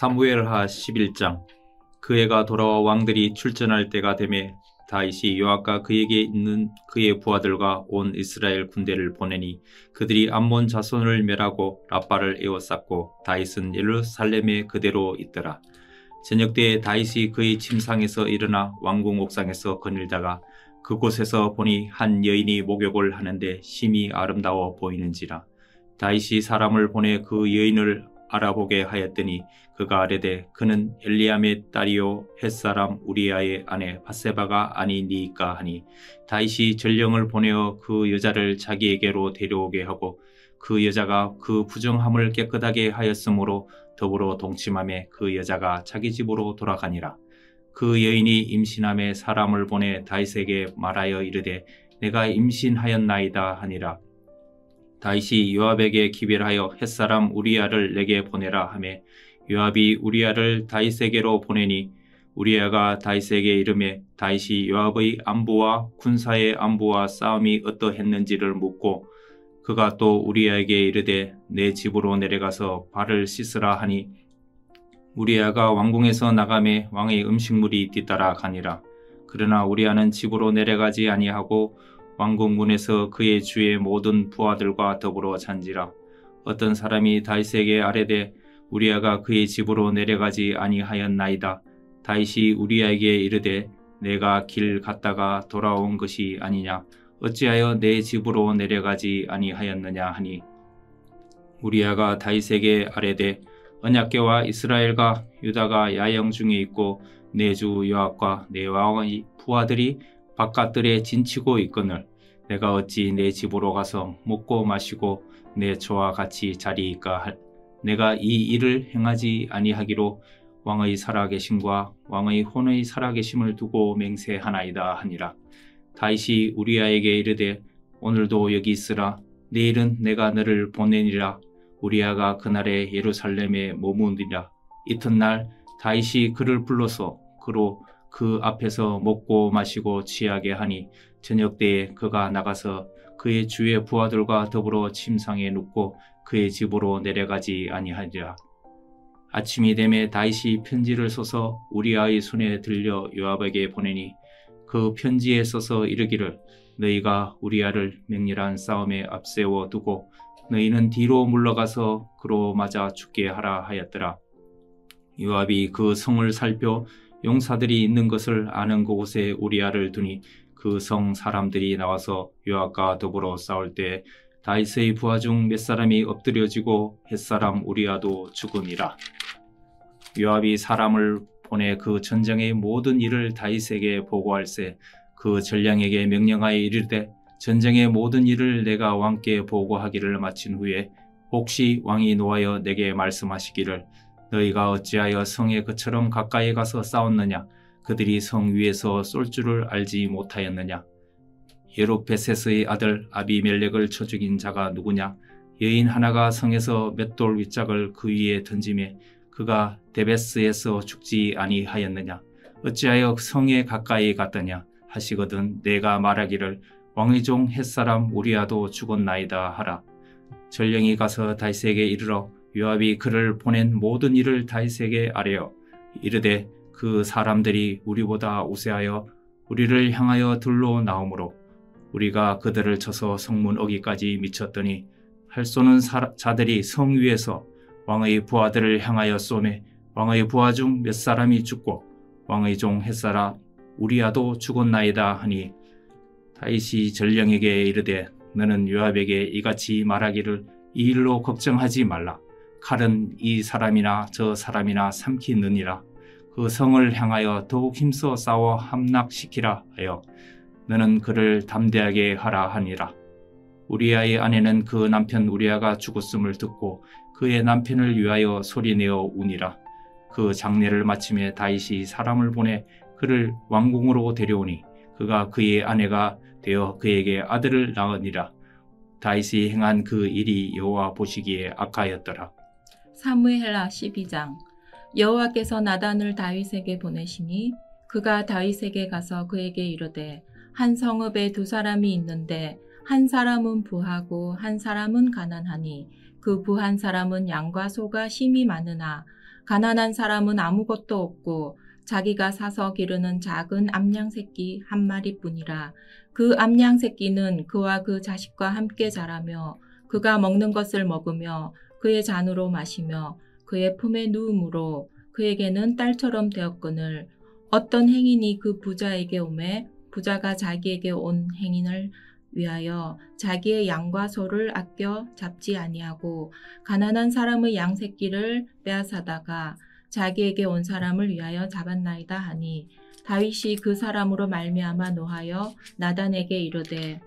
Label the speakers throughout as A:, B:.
A: 사무엘하 11장. 그 해가 돌아와 왕들이 출전할 때가 되매 다윗이 요압과 그에게 있는 그의 부하들과 온 이스라엘 군대를 보내니 그들이 암몬 자손을 멸하고 라빠를 에워쌌고 다윗은 예루살렘에 그대로 있더라. 저녁 때에 다윗이 그의 침상에서 일어나 왕궁 옥상에서 거닐다가 그곳에서 보니 한 여인이 목욕을 하는데 심히 아름다워 보이는지라. 다윗이 사람을 보내 그 여인을 알아보게 하였더니 그가 아뢰되 그는 엘리암의 딸이요 햇사람 우리아의 아내 밧세바가 아니니이까 하니 다윗이 전령을 보내어 그 여자를 자기에게로 데려오게 하고 그 여자가 그 부정함을 깨끗하게 하였으므로 더불어 동침하며 그 여자가 자기 집으로 돌아가니라. 그 여인이 임신함에 사람을 보내 다윗에게 말하여 이르되 내가 임신하였나이다 하니라. 다윗이 요압에게 기별하여 햇사람 우리아를 내게 보내라 하며 요압이 우리아를 다윗에게로 보내니 우리아가 다윗에게 이르매 다윗이 요압의 안부와 군사의 안부와 싸움이 어떠했는지를 묻고 그가 또 우리아에게 이르되 내 집으로 내려가서 발을 씻으라 하니 우리아가 왕궁에서 나가매 왕의 음식물이 뒤따라 가니라. 그러나 우리아는 집으로 내려가지 아니하고 왕궁 문에서 그의 주의 모든 부하들과 더불어 잔지라. 어떤 사람이 다윗에게 아뢰되 우리아가 그의 집으로 내려가지 아니하였나이다. 다윗이 우리아에게 이르되 내가 길 갔다가 돌아온 것이 아니냐. 어찌하여 내 집으로 내려가지 아니하였느냐 하니 우리아가 다윗에게 아뢰되 언약궤와 이스라엘과 유다가 야영 중에 있고 내 주 요압과 내 왕의 부하들이 바깥들에 진치고 있거늘 내가 어찌 내 집으로 가서 먹고 마시고 내 저와 같이 자리이까. 내가 이 일을 행하지 아니하기로 왕의 살아계심과 왕의 혼의 살아계심을 두고 맹세하나이다 하니라. 다윗이 우리아에게 이르되 오늘도 여기 있으라. 내일은 내가 너를 보내니라. 우리아가 그날에 예루살렘에 머무니라. 이튿날 다윗이 그를 불러서 그로 그 앞에서 먹고 마시고 취하게 하니 저녁 때에 그가 나가서 그의 주의 부하들과 더불어 침상에 눕고 그의 집으로 내려가지 아니하리라. 아침이 되매 다윗이 편지를 써서 우리아의 손에 들려 요압에게 보내니 그 편지에 써서 이르기를 너희가 우리아를 맹렬한 싸움에 앞세워 두고 너희는 뒤로 물러가서 그로 맞아 죽게 하라 하였더라. 요압이 그 성을 살펴 용사들이 있는 것을 아는 그곳에 우리아를 두니 그 성 사람들이 나와서 요압과 더불어 싸울 때 다윗의 부하 중 몇 사람이 엎드려지고 햇사람 우리아도 죽음이라. 요압이 사람을 보내 그 전쟁의 모든 일을 다윗에게 보고할세 그 전령에게 명령하여 이르되 전쟁의 모든 일을 내가 왕께 보고하기를 마친 후에 혹시 왕이 노하여 내게 말씀하시기를 너희가 어찌하여 성에 그처럼 가까이 가서 싸웠느냐. 그들이 성 위에서 쏠 줄을 알지 못하였느냐. 예룹베셋의 아들 아비멜렉을 쳐 죽인 자가 누구냐. 여인 하나가 성에서 맷돌 윗짝을 그 위에 던지매 그가 데베스에서 죽지 아니하였느냐. 어찌하여 성에 가까이 갔더냐 하시거든 내가 말하기를 왕의 종 햇사람 우리아도 죽었나이다 하라. 전령이 가서 다윗에게 이르러 요압이 그를 보낸 모든 일을 다윗에게 아뢰어 이르되 그 사람들이 우리보다 우세하여 우리를 향하여 들로 나오므로 우리가 그들을 쳐서 성문 어기까지 미쳤더니 할 쏘는 자들이 성 위에서 왕의 부하들을 향하여 쏘매 왕의 부하 중 몇 사람이 죽고 왕의 종 햇사람 우리아도 죽었나이다 하니 다윗이 전령에게 이르되 너는 요압에게 이같이 말하기를 이 일로 걱정하지 말라. 칼은 이 사람이나 저 사람이나 삼키느니라. 그 성을 향하여 더욱 힘써 싸워 함락시키라 하여 너는 그를 담대하게 하라 하니라. 우리아의 아내는 그 남편 우리아가 죽었음을 듣고 그의 남편을 위하여 소리내어 우니라. 그 장례를 마침에 다윗이 사람을 보내 그를 왕궁으로 데려오니 그가 그의 아내가 되어 그에게 아들을 낳으니라. 다윗이 행한 그 일이 여호와 보시기에 악하였더라.
B: 사무엘하 12장. 여호와께서 나단을 다윗에게 보내시니 그가 다윗에게 가서 그에게 이르되 한 성읍에 두 사람이 있는데 한 사람은 부하고 한 사람은 가난하니 그 부한 사람은 양과 소가 심히 많으나 가난한 사람은 아무것도 없고 자기가 사서 기르는 작은 암양 새끼 한 마리뿐이라. 그 암양 새끼는 그와 그 자식과 함께 자라며 그가 먹는 것을 먹으며 그의 잔으로 마시며 그의 품에 누움으로 그에게는 딸처럼 되었거늘 어떤 행인이 그 부자에게 오매 부자가 자기에게 온 행인을 위하여 자기의 양과 소를 아껴 잡지 아니하고 가난한 사람의 양 새끼를 빼앗아다가 자기에게 온 사람을 위하여 잡았나이다 하니 다윗이 그 사람으로 말미암아 노하여 나단에게 이르되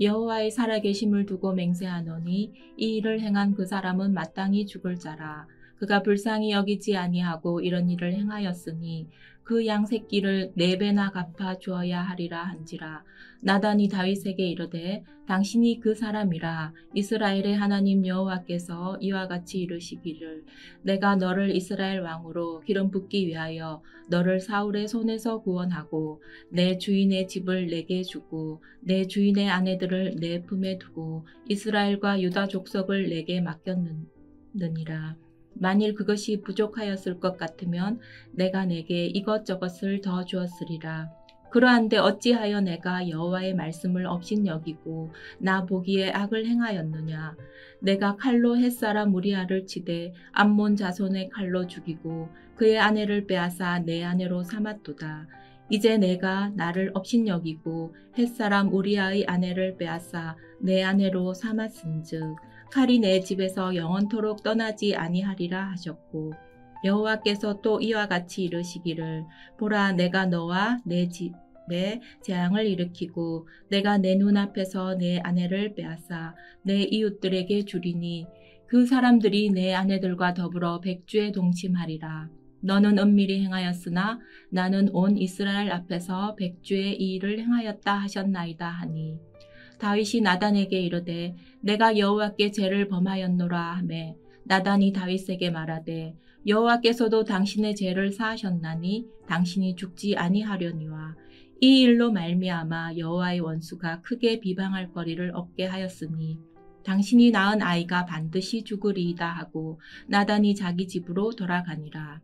B: 여호와의 살아계심을 두고 맹세하노니 이 일을 행한 그 사람은 마땅히 죽을 자라. 그가 불쌍히 여기지 아니하고 이런 일을 행하였으니 그 양 새끼를 4배나 갚아 주어야 하리라 한지라. 나단이 다윗에게 이르되 당신이 그 사람이라. 이스라엘의 하나님 여호와께서 이와 같이 이르시기를 내가 너를 이스라엘 왕으로 기름 붓기 위하여 너를 사울의 손에서 구원하고 내 주인의 집을 내게 주고 내 주인의 아내들을 내 품에 두고 이스라엘과 유다 족속을 내게 맡겼느니라. 만일 그것이 부족하였을 것 같으면 내가 내게 이것저것을 더 주었으리라. 그러한데 어찌하여 내가 여호와의 말씀을 업신여기고 나 보기에 악을 행하였느냐. 내가 칼로 햇사람 우리아를 치되 암몬 자손의 칼로 죽이고 그의 아내를 빼앗아 내 아내로 삼았도다. 이제 내가 나를 업신여기고 햇사람 우리아의 아내를 빼앗아 내 아내로 삼았은즉 칼이 내 집에서 영원토록 떠나지 아니하리라 하셨고 여호와께서 또 이와 같이 이르시기를 보라 내가 너와 내 집에 재앙을 일으키고 내가 내 눈앞에서 내 아내를 빼앗아 내 이웃들에게 주리니 그 사람들이 내 아내들과 더불어 백주에 동침하리라. 너는 은밀히 행하였으나 나는 온 이스라엘 앞에서 백주의 이 일을 행하였다 하셨나이다 하니 다윗이 나단에게 이르되 내가 여호와께 죄를 범하였노라 하매 나단이 다윗에게 말하되 여호와께서도 당신의 죄를 사하셨나니 당신이 죽지 아니하려니와 이 일로 말미암아 여호와의 원수가 크게 비방할 거리를 얻게 하였으니 당신이 낳은 아이가 반드시 죽으리이다 하고 나단이 자기 집으로 돌아가니라.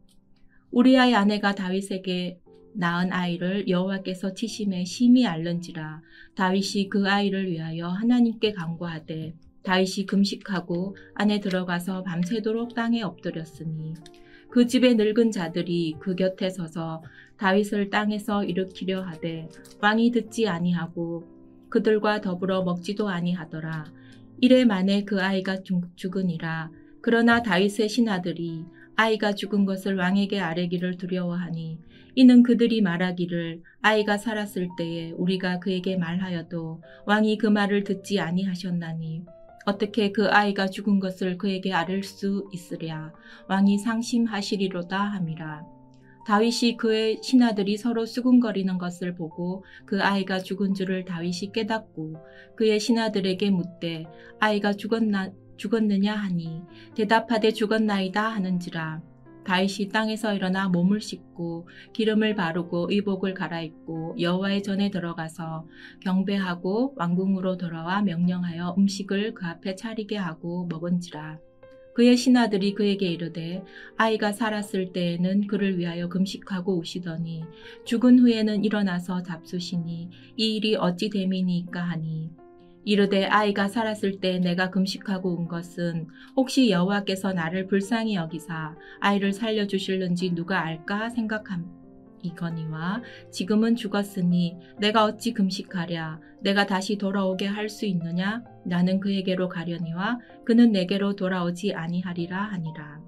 B: 우리아의 아내가 다윗에게 낳은 아이를 여호와께서 치심에 심히 앓는지라. 다윗이 그 아이를 위하여 하나님께 간구하되 다윗이 금식하고 안에 들어가서 밤새도록 땅에 엎드렸으니 그 집의 늙은 자들이 그 곁에 서서 다윗을 땅에서 일으키려 하되 왕이 듣지 아니하고 그들과 더불어 먹지도 아니하더라. 이래 만에 그 아이가 죽으니라. 그러나 다윗의 신하들이 아이가 죽은 것을 왕에게 아뢰기를 두려워하니 이는 그들이 말하기를 아이가 살았을 때에 우리가 그에게 말하여도 왕이 그 말을 듣지 아니하셨나니 어떻게 그 아이가 죽은 것을 그에게 아뢰 수 있으랴. 왕이 상심하시리로다 함이라. 다윗이 그의 신하들이 서로 수군거리는 것을 보고 그 아이가 죽은 줄을 다윗이 깨닫고 그의 신하들에게 묻되 아이가 죽었느냐 하니 대답하되 죽었나이다 하는지라. 다윗이 땅에서 일어나 몸을 씻고 기름을 바르고 의복을 갈아입고 여호와의 전에 들어가서 경배하고 왕궁으로 돌아와 명령하여 음식을 그 앞에 차리게 하고 먹은지라. 그의 신하들이 그에게 이르되 아이가 살았을 때에는 그를 위하여 금식하고 우시더니 죽은 후에는 일어나서 잡수시니 이 일이 어찌 됨이니까 하니 이르되 아이가 살았을 때 내가 금식하고 온 것은 혹시 여호와께서 나를 불쌍히 여기사 아이를 살려주실는지 누가 알까 생각함이거니와 지금은 죽었으니 내가 어찌 금식하랴. 내가 다시 돌아오게 할 수 있느냐. 나는 그에게로 가려니와 그는 내게로 돌아오지 아니하리라 하니라.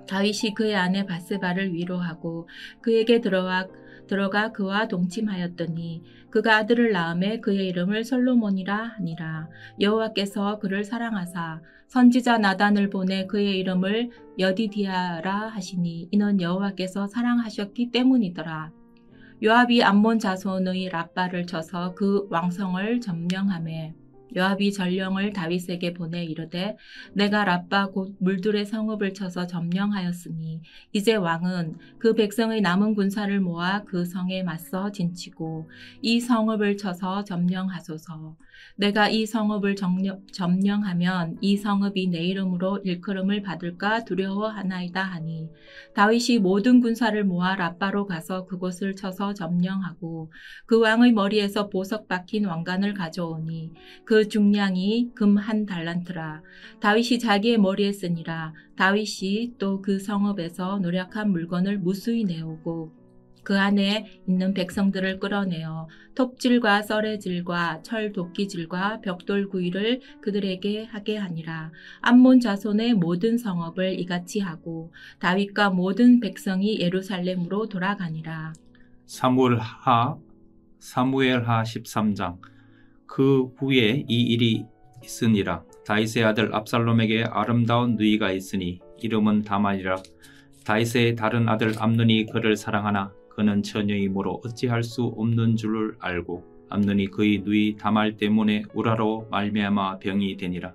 B: 다윗이 그의 아내 바세바를 위로하고 그에게 들어가 그와 동침하였더니 그가 아들을 낳음에 그의 이름을 솔로몬이라 하니라. 여호와께서 그를 사랑하사 선지자 나단을 보내 그의 이름을 여디디아라 하시니 이는 여호와께서 사랑하셨기 때문이더라. 요압이 암몬 자손의 랍바를 쳐서 그 왕성을 점령하매 요압이 전령을 다윗에게 보내 이르되 내가 랍바 곧 물둘의 성읍을 쳐서 점령하였으니 이제 왕은 그 백성의 남은 군사를 모아 그 성에 맞서 진치고 이 성읍을 쳐서 점령하소서. 내가 이 성읍을 점령하면 이 성읍이 내 이름으로 일컬음을 받을까 두려워하나이다 하니 다윗이 모든 군사를 모아 랍바로 가서 그곳을 쳐서 점령하고 그 왕의 머리에서 보석 박힌 왕관을 가져오니 그 중량이 금 1달란트라. 다윗이 자기의 머리에 쓰니라. 다윗이 또 그 성읍에서 노략한 물건을 무수히 내오고 그 안에 있는 백성들을 끌어내어 톱질과 썰애질과 철 도끼질과 벽돌 구이를 그들에게 하게 하니라. 암몬 자손의 모든 성읍을 이같이 하고 다윗과 모든 백성이 예루살렘으로 돌아가니라.
A: 사무엘하 13장. 그 후에 이 일이 있으니라. 다윗의 아들 압살롬에게 아름다운 누이가 있으니 이름은 다말이라. 다윗의 다른 아들 암논이 그를 사랑하나 그는 처녀이므로 어찌할 수 없는 줄을 알고 암논이 그의 누이 다말 때문에 우라로 말미암아 병이 되니라.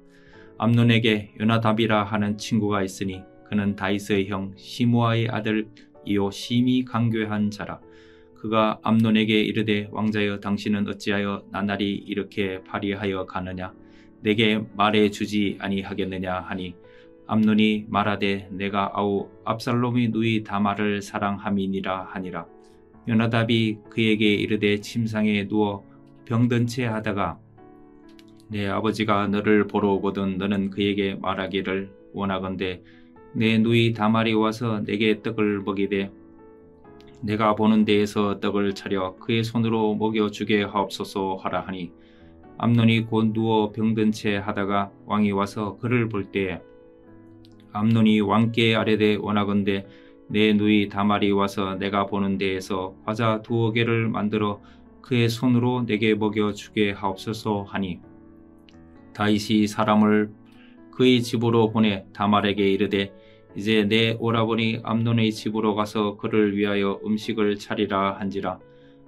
A: 암논에게 요나답이라 하는 친구가 있으니 그는 다윗의 형 시므아의 아들이요 심히 간교한 자라. 그가 암논에게 이르되 왕자여 당신은 어찌하여 나날이 이렇게 파리하여 가느냐 내게 말해 주지 아니하겠느냐 하니 암논이 말하되 내가 아우 압살롬의 누이 다말을 사랑함이니라 하니라. 요나답이 그에게 이르되 침상에 누워 병든 채 하다가 내 아버지가 너를 보러 오거든 너는 그에게 말하기를 원하건대 내 누이 다말이 와서 내게 떡을 먹이되 내가 보는 데에서 떡을 차려 그의 손으로 먹여주게 하옵소서 하라 하니 암논이 곧 누워 병든 채 하다가 왕이 와서 그를 볼 때에 암논이 왕께 아뢰되 원하건대 내 누이 다말이 와서 내가 보는 데에서 과자 2개를 만들어 그의 손으로 내게 먹여주게 하옵소서 하니 다윗이 사람을 그의 집으로 보내 다말에게 이르되 이제 내 오라버니 암논의 집으로 가서 그를 위하여 음식을 차리라 한지라.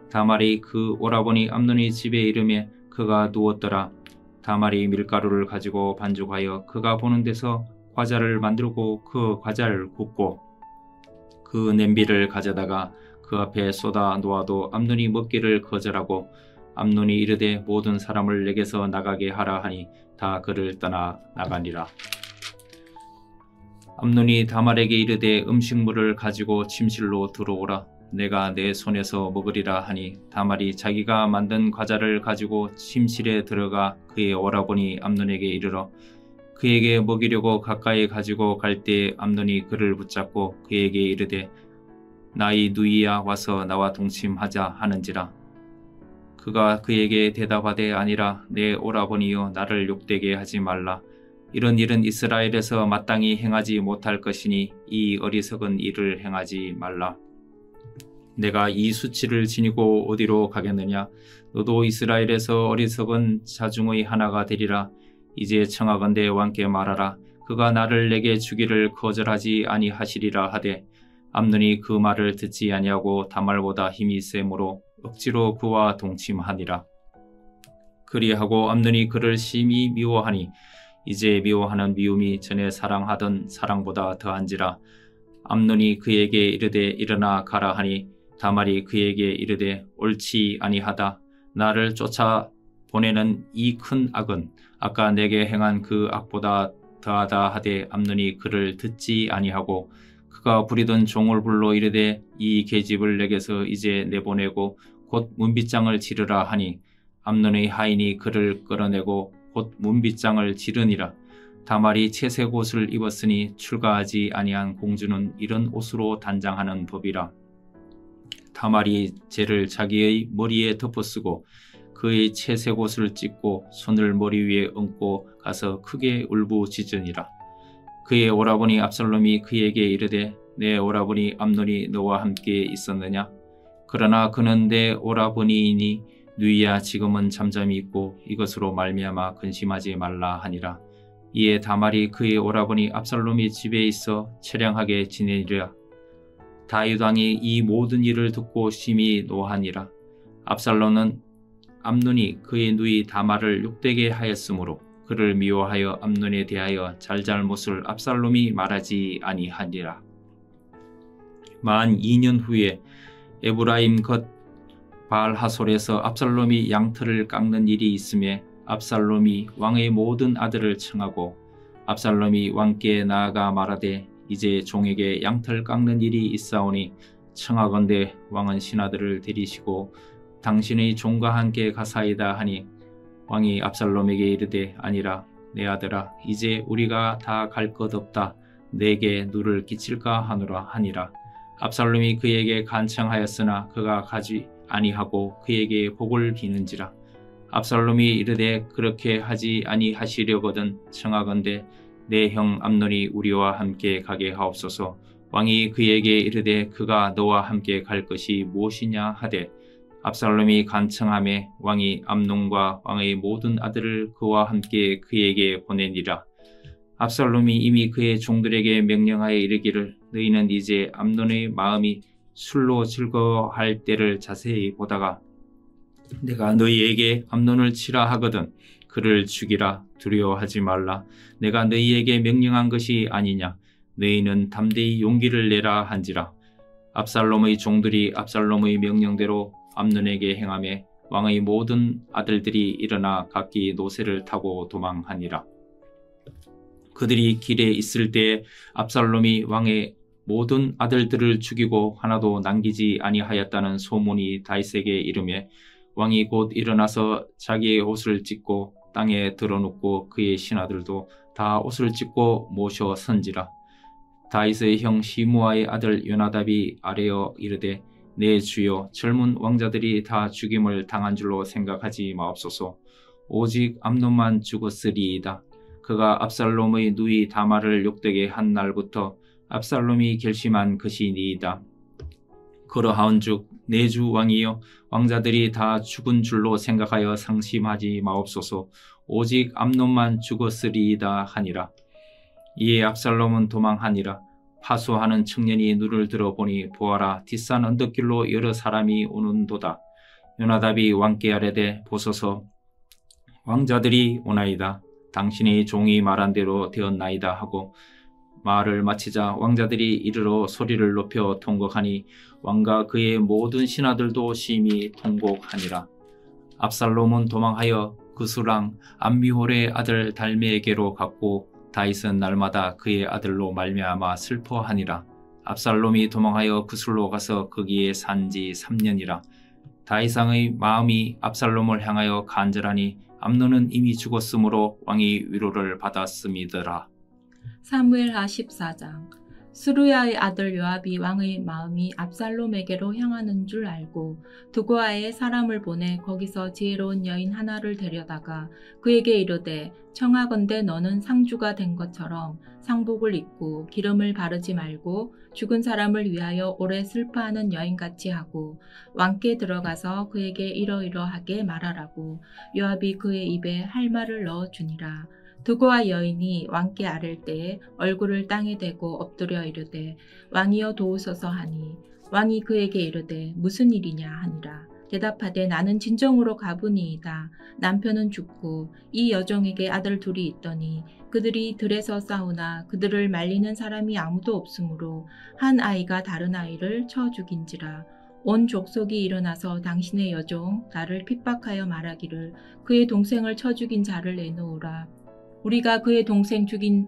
A: 다말이 그 오라버니 암논의 집에 이르매 그가 누웠더라. 다말이 밀가루를 가지고 반죽하여 그가 보는 데서 과자를 만들고 그 과자를 굽고 그 냄비를 가져다가 그 앞에 쏟아 놓아도 암논이 먹기를 거절하고 암논이 이르되 모든 사람을 내게서 나가게 하라 하니 다 그를 떠나 나가니라. 암논이 다말에게 이르되 음식물을 가지고 침실로 들어오라. 내가 내 손에서 먹으리라 하니 다말이 자기가 만든 과자를 가지고 침실에 들어가 그의 오라버니 암논에게 이르러 그에게 먹이려고 가까이 가지고 갈 때에 암논이 그를 붙잡고 그에게 이르되 나의 누이야 와서 나와 동침하자 하는지라. 그가 그에게 대답하되 아니라 내 오라버니여 나를 욕되게 하지 말라. 이런 일은 이스라엘에서 마땅히 행하지 못할 것이니 이 어리석은 일을 행하지 말라. 내가 이 수치를 지니고 어디로 가겠느냐? 너도 이스라엘에서 어리석은 자 중의 하나가 되리라. 이제 청하건대 왕께 말하라. 그가 나를 내게 주기를 거절하지 아니하시리라 하되 암논이 그 말을 듣지 아니하고 다말보다 힘이 세므로 억지로 그와 동침하니라. 그리하고 암논이 그를 심히 미워하니 이제 미워하는 미움이 전에 사랑하던 사랑보다 더한지라. 암논이 그에게 이르되 일어나 가라 하니 다말이 그에게 이르되 옳지 아니하다. 나를 쫓아 보내는 이 큰 악은 아까 내게 행한 그 악보다 더하다 하되 암논이 그를 듣지 아니하고 그가 부리던 종을 불러 이르되 이 계집을 내게서 이제 내보내고 곧 문빗장을 지르라 하니 암논의 하인이 그를 끌어내고 곧 문빗장을 지르니라. 다말이 채색 옷을 입었으니 출가하지 아니한 공주는 이런 옷으로 단장하는 법이라. 다말이 재를 자기의 머리에 덮어쓰고 그의 채색 옷을 찢고 손을 머리 위에 얹고 가서 크게 울부짖으니라. 그의 오라버니 압살롬이 그에게 이르되 내 오라버니 암논이 너와 함께 있었느냐? 그러나 그는 내 오라버니이니 누이야 지금은 잠잠히 있고 이것으로 말미암아 근심하지 말라 하니라. 이에 다말이 그의 오라버니 압살롬이 집에 있어 처량하게 지내리라. 다윗 왕이 이 모든 일을 듣고 심히 노하니라. 압살롬은 암논이 그의 누이 다말을 욕되게 하였으므로 그를 미워하여 암논에 대하여 잘잘못을 압살롬이 말하지 아니하니라. 만 2년 후에 에브라임 겉 바알하솔에서 압살롬이 양털을 깎는 일이 있음에 압살롬이 왕의 모든 아들을 청하고 압살롬이 왕께 나아가 말하되 이제 종에게 양털 깎는 일이 있사오니 청하건대 왕은 신하들을 데리시고 당신의 종과 함께 가사이다 하니 왕이 압살롬에게 이르되 아니라 내 아들아 이제 우리가 다 갈 것 없다 내게 누를 끼칠까 하노라 하니라. 압살롬이 그에게 간청하였으나 그가 가지 아니하고 그에게 복을 비는지라. 압살롬이 이르되 그렇게 하지 아니하시려거든 청하건대 내 형 암논이 우리와 함께 가게 하옵소서. 왕이 그에게 이르되 그가 너와 함께 갈 것이 무엇이냐 하되 압살롬이 간청하매 왕이 암논과 왕의 모든 아들을 그와 함께 그에게 보내니라. 압살롬이 이미 그의 종들에게 명령하여 이르기를 너희는 이제 암논의 마음이 술로 즐거워할 때를 자세히 보다가 내가 너희에게 암논을 치라 하거든 그를 죽이라 두려워하지 말라. 내가 너희에게 명령한 것이 아니냐. 너희는 담대히 용기를 내라 한지라. 압살롬의 종들이 압살롬의 명령대로 암논에게 행하며 왕의 모든 아들들이 일어나 각기 노새를 타고 도망하니라. 그들이 길에 있을 때에 압살롬이 왕의 모든 아들들을 죽이고 하나도 남기지 아니하였다는 소문이 다윗에게 이르매 왕이 곧 일어나서 자기의 옷을 찢고 땅에 드러눕고 그의 신하들도 다 옷을 찢고 모셔 선지라. 다윗의 형 시므아의 아들 요나답이 아뢰어 이르되 내 주여 젊은 왕자들이 다 죽임을 당한 줄로 생각하지 마옵소서. 오직 암논만 죽었으리이다. 그가 압살롬의 누이 다말을 욕되게 한 날부터 압살롬이 결심한 것이니이다. 그러하온즉 내 주 왕이여 왕자들이 다 죽은 줄로 생각하여 상심하지 마옵소서. 오직 암논만 죽었으리이다 하니라. 이에 압살롬은 도망하니라. 파수하는 청년이 눈을 들어보니 보아라 뒷산 언덕길로 여러 사람이 오는도다. 요나답이 왕께 아뢰되 보소서 왕자들이 오나이다. 당신의 종이 말한 대로 되었나이다 하고 말을 마치자 왕자들이 이르러 소리를 높여 통곡하니 왕과 그의 모든 신하들도 심히 통곡하니라. 압살롬은 도망하여 그수랑 암미홀의 아들 달메에게로 갔고 다윗은 날마다 그의 아들로 말미암아 슬퍼하니라. 압살롬이 도망하여 그술로 가서 거기에 산지 3년이라. 다윗 왕의 마음이 압살롬을 향하여 간절하니 암논은 이미 죽었으므로 왕이 위로를 받았음이더라.
B: 사무엘하 14장. 스루야의 아들 요압이 왕의 마음이 압살롬에게로 향하는 줄 알고 두고아에 사람을 보내 거기서 지혜로운 여인 하나를 데려다가 그에게 이르되 청하건대 너는 상주가 된 것처럼 상복을 입고 기름을 바르지 말고 죽은 사람을 위하여 오래 슬퍼하는 여인같이 하고 왕께 들어가서 그에게 이러이러하게 말하라고 요압이 그의 입에 할 말을 넣어주니라. 두고와 여인이 왕께 아랠 때에 얼굴을 땅에 대고 엎드려 이르되 왕이여 도우소서 하니 왕이 그에게 이르되 무슨 일이냐 하니라. 대답하되 나는 진정으로 가보니이다. 남편은 죽고 이 여종에게 아들 둘이 있더니 그들이 들에서 싸우나 그들을 말리는 사람이 아무도 없으므로 한 아이가 다른 아이를 쳐 죽인지라. 온 족속이 일어나서 당신의 여종 나를 핍박하여 말하기를 그의 동생을 쳐 죽인 자를 내놓으라. 우리가 그의 동생 죽인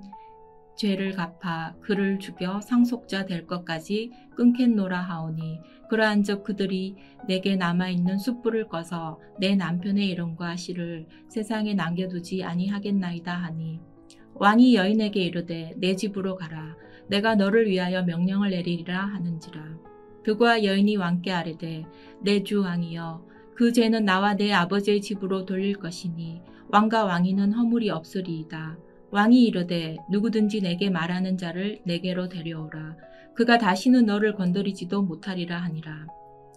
B: 죄를 갚아 그를 죽여 상속자 될 것까지 끊겠노라 하오니 그러한즉 그들이 내게 남아있는 숯불을 꺼서 내 남편의 이름과 씨를 세상에 남겨두지 아니하겠나이다 하니 왕이 여인에게 이르되 내 집으로 가라. 내가 너를 위하여 명령을 내리리라 하는지라. 그와 여인이 왕께 아뢰되 내 주 왕이여 그 죄는 나와 내 아버지의 집으로 돌릴 것이니 왕과 왕위는 허물이 없으리이다. 왕이 이르되 누구든지 내게 말하는 자를 내게로 데려오라. 그가 다시는 너를 건드리지도 못하리라 하니라.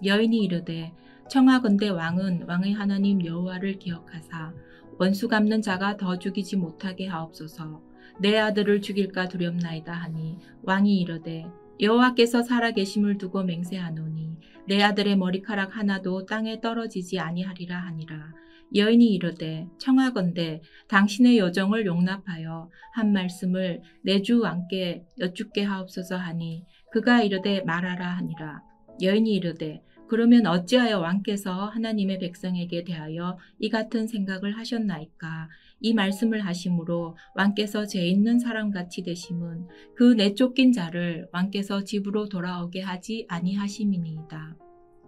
B: 여인이 이르되 청하건대 왕은 왕의 하나님 여호와를 기억하사 원수 갚는 자가 더 죽이지 못하게 하옵소서. 내 아들을 죽일까 두렵나이다 하니 왕이 이르되 여호와께서 살아계심을 두고 맹세하노니 내 아들의 머리카락 하나도 땅에 떨어지지 아니하리라 하니라. 여인이 이르되 청하건대 당신의 여정을 용납하여 한 말씀을 내 주 왕께 여쭙게 하옵소서 하니 그가 이르되 말하라 하니라. 여인이 이르되 그러면 어찌하여 왕께서 하나님의 백성에게 대하여 이 같은 생각을 하셨나이까? 이 말씀을 하심으로 왕께서 죄 있는 사람같이 되심은 그 내쫓긴 자를 왕께서 집으로 돌아오게 하지 아니하심이니이다.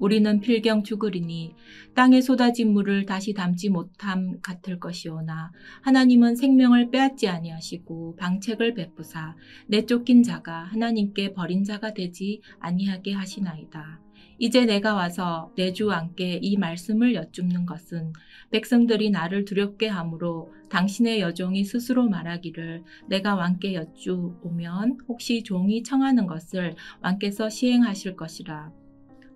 B: 우리는 필경 죽으리니 땅에 쏟아진 물을 다시 담지 못함 같을 것이오나 하나님은 생명을 빼앗지 아니하시고 방책을 베푸사 내쫓긴 자가 하나님께 버린 자가 되지 아니하게 하시나이다. 이제 내가 와서 내 주 왕께 이 말씀을 여쭙는 것은 백성들이 나를 두렵게 하므로 당신의 여종이 스스로 말하기를 내가 왕께 여쭈오면 혹시 종이 청하는 것을 왕께서 시행하실 것이라.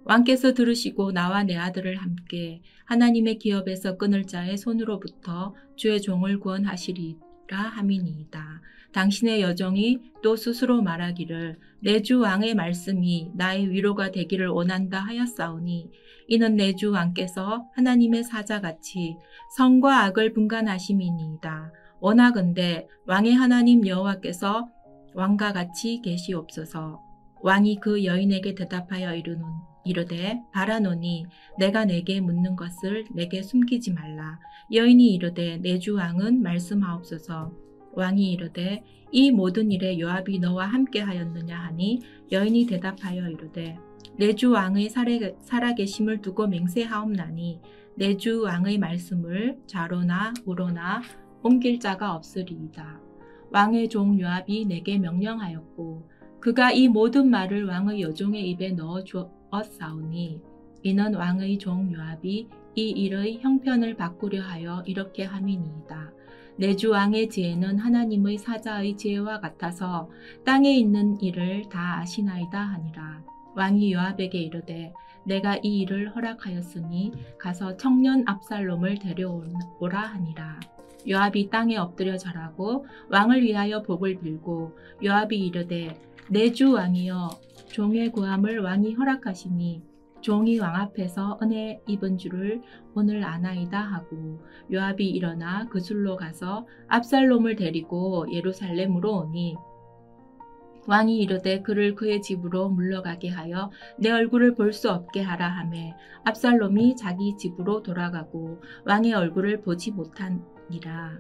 B: 왕께서 들으시고 나와 내 아들을 함께 하나님의 기업에서 끊을 자의 손으로부터 주의 종을 구원하시리라 함이니이다. 당신의 여종이 또 스스로 말하기를 내 주 왕의 말씀이 나의 위로가 되기를 원한다 하였사오니 이는 내 주 왕께서 하나님의 사자같이 선과 악을 분간하심이니이다. 원하건대 왕의 하나님 여호와께서 왕과 같이 계시옵소서. 왕이 그 여인에게 대답하여 이르되 바라노니 내가 내게 묻는 것을 내게 숨기지 말라. 여인이 이르되 내 주 왕은 말씀하옵소서. 왕이 이르되 이 모든 일에 요압이 너와 함께 하였느냐 하니 여인이 대답하여 이르되 내 주 왕의 살아계심을 두고 맹세하옵나니 내 주 왕의 말씀을 좌로나 우로나 옮길 자가 없으리이다. 왕의 종 요압이 내게 명령하였고 그가 이 모든 말을 왕의 여종의 입에 넣어 주었사오니 이는 왕의 종 요압이 이 일의 형편을 바꾸려 하여 이렇게 함이니이다. 내 주 왕의 지혜는 하나님의 사자의 지혜와 같아서 땅에 있는 일을 다 아시나이다 하니라. 왕이 요압에게 이르되 내가 이 일을 허락하였으니 가서 청년 압살롬을 데려오라 하니라. 요압이 땅에 엎드려 절하고 왕을 위하여 복을 빌고 요압이 이르되 내 주 왕이여 종의 구함을 왕이 허락하시니 종이 왕 앞에서 은혜 입은 줄을 오늘 아나이다 하고 요압이 일어나 그술로 가서 압살롬을 데리고 예루살렘으로 오니 왕이 이르되 그를 그의 집으로 물러가게 하여 내 얼굴을 볼 수 없게 하라 하매 압살롬이 자기 집으로 돌아가고 왕의 얼굴을 보지 못하니라.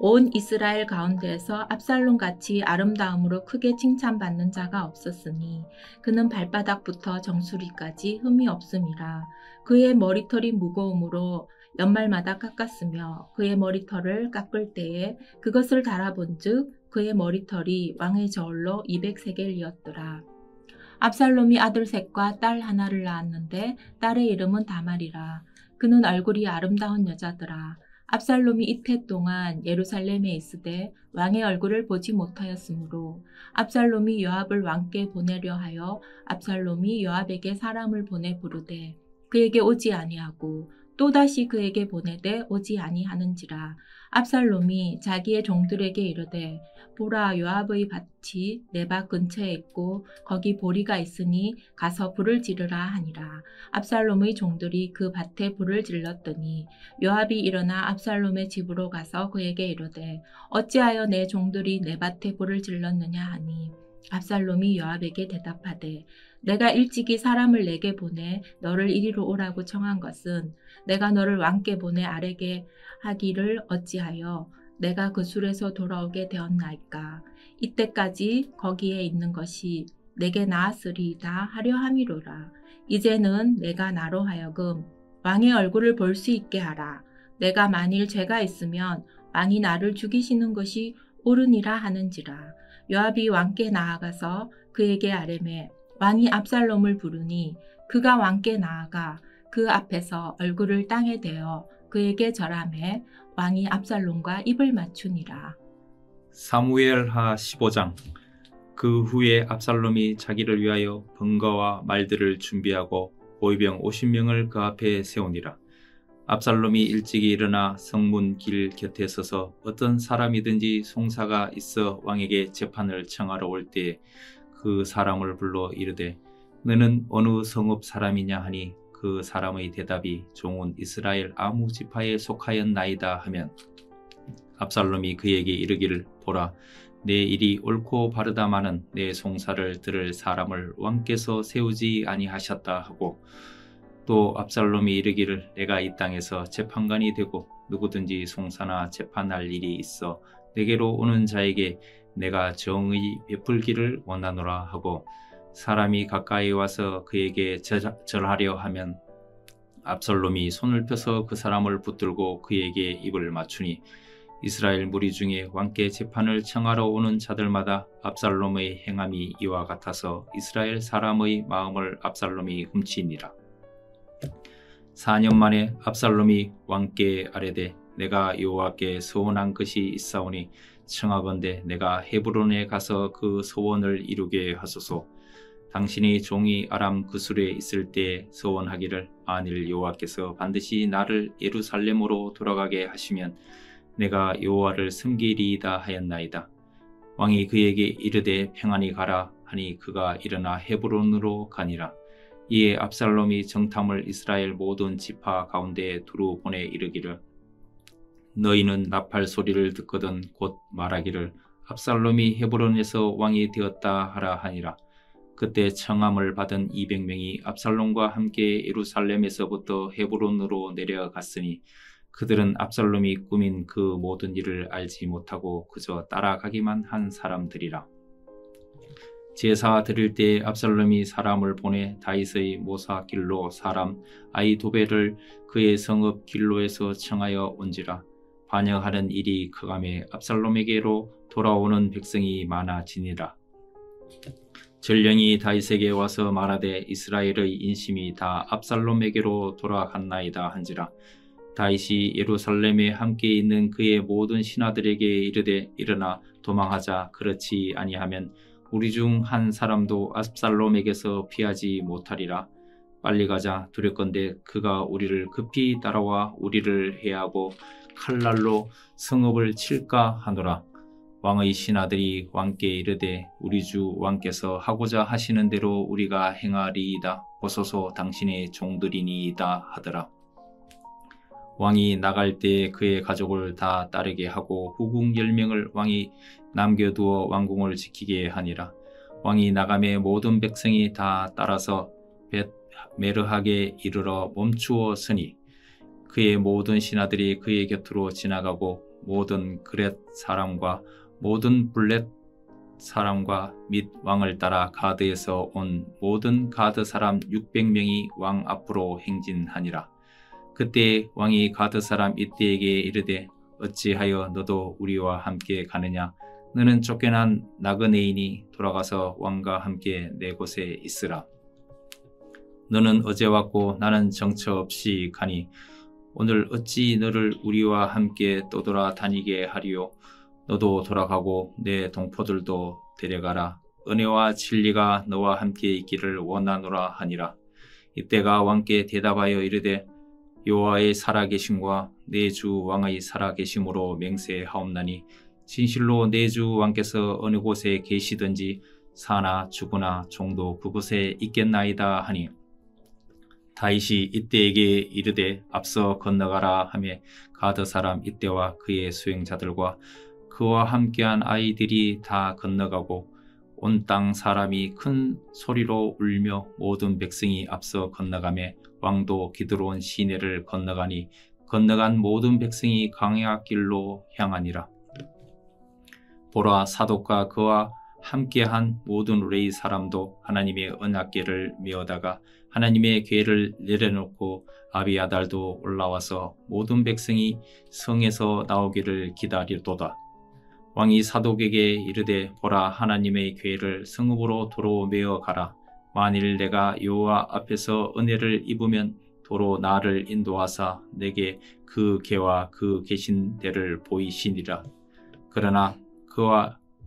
B: 온 이스라엘 가운데에서 압살롬같이 아름다움으로 크게 칭찬받는 자가 없었으니 그는 발바닥부터 정수리까지 흠이 없음이라. 그의 머리털이 무거움으로 연말마다 깎았으며 그의 머리털을 깎을 때에 그것을 달아본즉 그의 머리털이 왕의 저울로 200세겔이었더라. 압살롬이 아들 셋과 딸 하나를 낳았는데 딸의 이름은 다말이라. 그는 얼굴이 아름다운 여자더라. 압살롬이 이태 동안 예루살렘에 있으되 왕의 얼굴을 보지 못하였으므로 압살롬이 요압을 왕께 보내려 하여 압살롬이 요압에게 사람을 보내 부르되 그에게 오지 아니하고 또다시 그에게 보내되 오지 아니하는지라. 압살롬이 자기의 종들에게 이르되 보라 요압의 밭이 내 밭 근처에 있고 거기 보리가 있으니 가서 불을 지르라 하니라. 압살롬의 종들이 그 밭에 불을 질렀더니 요압이 일어나 압살롬의 집으로 가서 그에게 이르되 어찌하여 내 종들이 내 밭에 불을 질렀느냐 하니 압살롬이 요압에게 대답하되 내가 일찍이 사람을 내게 보내 너를 이리로 오라고 청한 것은 내가 너를 왕께 보내 아뢰게 하기를 어찌하여 내가 그 술에서 돌아오게 되었나이까. 이때까지 거기에 있는 것이 내게 나았으리이다 하려 함이로라. 이제는 내가 나로 하여금 왕의 얼굴을 볼 수 있게 하라. 내가 만일 죄가 있으면 왕이 나를 죽이시는 것이 옳으니라 하는지라. 요압이 왕께 나아가서 그에게 아뢰매 왕이 압살롬을 부르니 그가 왕께 나아가 그 앞에서 얼굴을 땅에 대어 그에게 절하매 왕이 압살롬과 입을 맞추니라.
A: 사무엘하 15장. 그 후에 압살롬이 자기를 위하여 번거와 말들을 준비하고 보위병 50명을 그 앞에 세우니라. 압살롬이 일찍이 일어나 성문 길 곁에 서서 어떤 사람이든지 송사가 있어 왕에게 재판을 청하러 올 때에 그 사람을 불러 이르되 너는 어느 성읍 사람이냐 하니 그 사람의 대답이 종은 이스라엘 아무 지파에 속하였나이다 하면 압살롬이 그에게 이르기를 보라 내 일이 옳고 바르다마는 내 송사를 들을 사람을 왕께서 세우지 아니하셨다 하고 또 압살롬이 이르기를 내가 이 땅에서 재판관이 되고 누구든지 송사나 재판할 일이 있어 내게로 오는 자에게 내가 정의 베풀기를 원하노라 하고 사람이 가까이 와서 그에게 절하려 하면 압살롬이 손을 펴서 그 사람을 붙들고 그에게 입을 맞추니 이스라엘 무리 중에 왕께 재판을 청하러 오는 자들마다 압살롬의 행함이 이와 같아서 이스라엘 사람의 마음을 압살롬이 훔치니라. 4년 만에 압살롬이 왕께 아뢰되 내가 여호와께 서원한 것이 있사오니 청하건대 내가 헤브론에 가서 그 서원을 이루게 하소서. 당신이 종이 아람 그술에 있을 때 서원하기를 만일 여호와께서 반드시 나를 예루살렘으로 돌아가게 하시면 내가 여호와를 섬기리이다 하였나이다. 왕이 그에게 이르되 평안히 가라 하니 그가 일어나 헤브론으로 가니라. 이에 압살롬이 정탐을 이스라엘 모든 지파 가운데에 두루 보내 이르기를 너희는 나팔 소리를 듣거든 곧 말하기를 압살롬이 헤브론에서 왕이 되었다 하라 하니라. 그때 청함을 받은 200명이 압살롬과 함께 예루살렘에서부터 헤브론으로 내려갔으니 그들은 압살롬이 꾸민 그 모든 일을 알지 못하고 그저 따라가기만 한 사람들이라. 제사 드릴 때 압살롬이 사람을 보내 다윗의 모사 길로 사람 아히도벨을 그의 성읍 길로에서 청하여 온지라. 반역하는 일이 크감에 압살롬에게로 돌아오는 백성이 많아지니라. 전령이 다윗에게 와서 말하되 이스라엘의 인심이 다 압살롬에게로 돌아갔나이다 한지라. 다윗이 예루살렘에 함께 있는 그의 모든 신하들에게 이르되 일어나 도망하자. 그렇지 아니하면 우리 중 한 사람도 압살롬에게서 피하지 못하리라. 빨리 가자. 두렵건대 그가 우리를 급히 따라와 우리를 해하고 칼날로 성읍을 칠까 하노라. 왕의 신하들이 왕께 이르되 우리 주 왕께서 하고자 하시는 대로 우리가 행하리이다. 보소서 당신의 종들이니이다 하더라. 왕이 나갈 때 그의 가족을 다 따르게 하고 후궁 10명을 왕이 남겨두어 왕궁을 지키게 하니라. 왕이 나감에 모든 백성이 다 따라서 벳메르하게 이르러 멈추어 서니 그의 모든 신하들이 그의 곁으로 지나가고 모든 그렛 사람과 모든 블렛 사람과 및 왕을 따라 가드에서 온 모든 가드 사람 600명이 왕 앞으로 행진하니라. 그때 왕이 가드 사람 이때에게 이르되 어찌하여 너도 우리와 함께 가느냐. 너는 쫓겨난 나그네이니 돌아가서 왕과 함께 내 곳에 있으라. 너는 어제 왔고 나는 정처 없이 가니 오늘 어찌 너를 우리와 함께 떠돌아 다니게 하리요. 너도 돌아가고 내 동포들도 데려가라. 은혜와 진리가 너와 함께 있기를 원하노라 하니라. 이때가 왕께 대답하여 이르되 여호와의 살아계심과 내 주 왕의 살아계심으로 맹세하옵나니 진실로 내 주 왕께서 어느 곳에 계시든지 사나 죽으나 종도 그곳에 있겠나이다 하니 다윗이 이때에게 이르되 앞서 건너가라 하며 가드 사람 이때와 그의 수행자들과 그와 함께한 아이들이 다 건너가고 온 땅 사람이 큰 소리로 울며 모든 백성이 앞서 건너가며 왕도 기드론 시내를 건너가니 건너간 모든 백성이 광야 길로 향하니라. 보라 사독과 그와 함께한 모든 레위 사람도 하나님의 언약궤를 메어다가 하나님의 궤를 내려놓고 아비아달도 올라와서 모든 백성이 성에서 나오기를 기다리도다. 왕이 사독에게 이르되 보라 하나님의 궤를 성읍으로 도로 메어 가라. 만일 내가 여호와 앞에서 은혜를 입으면 도로 나를 인도하사 내게 그 궤와 그 계신 데를 보이시니라. 그러나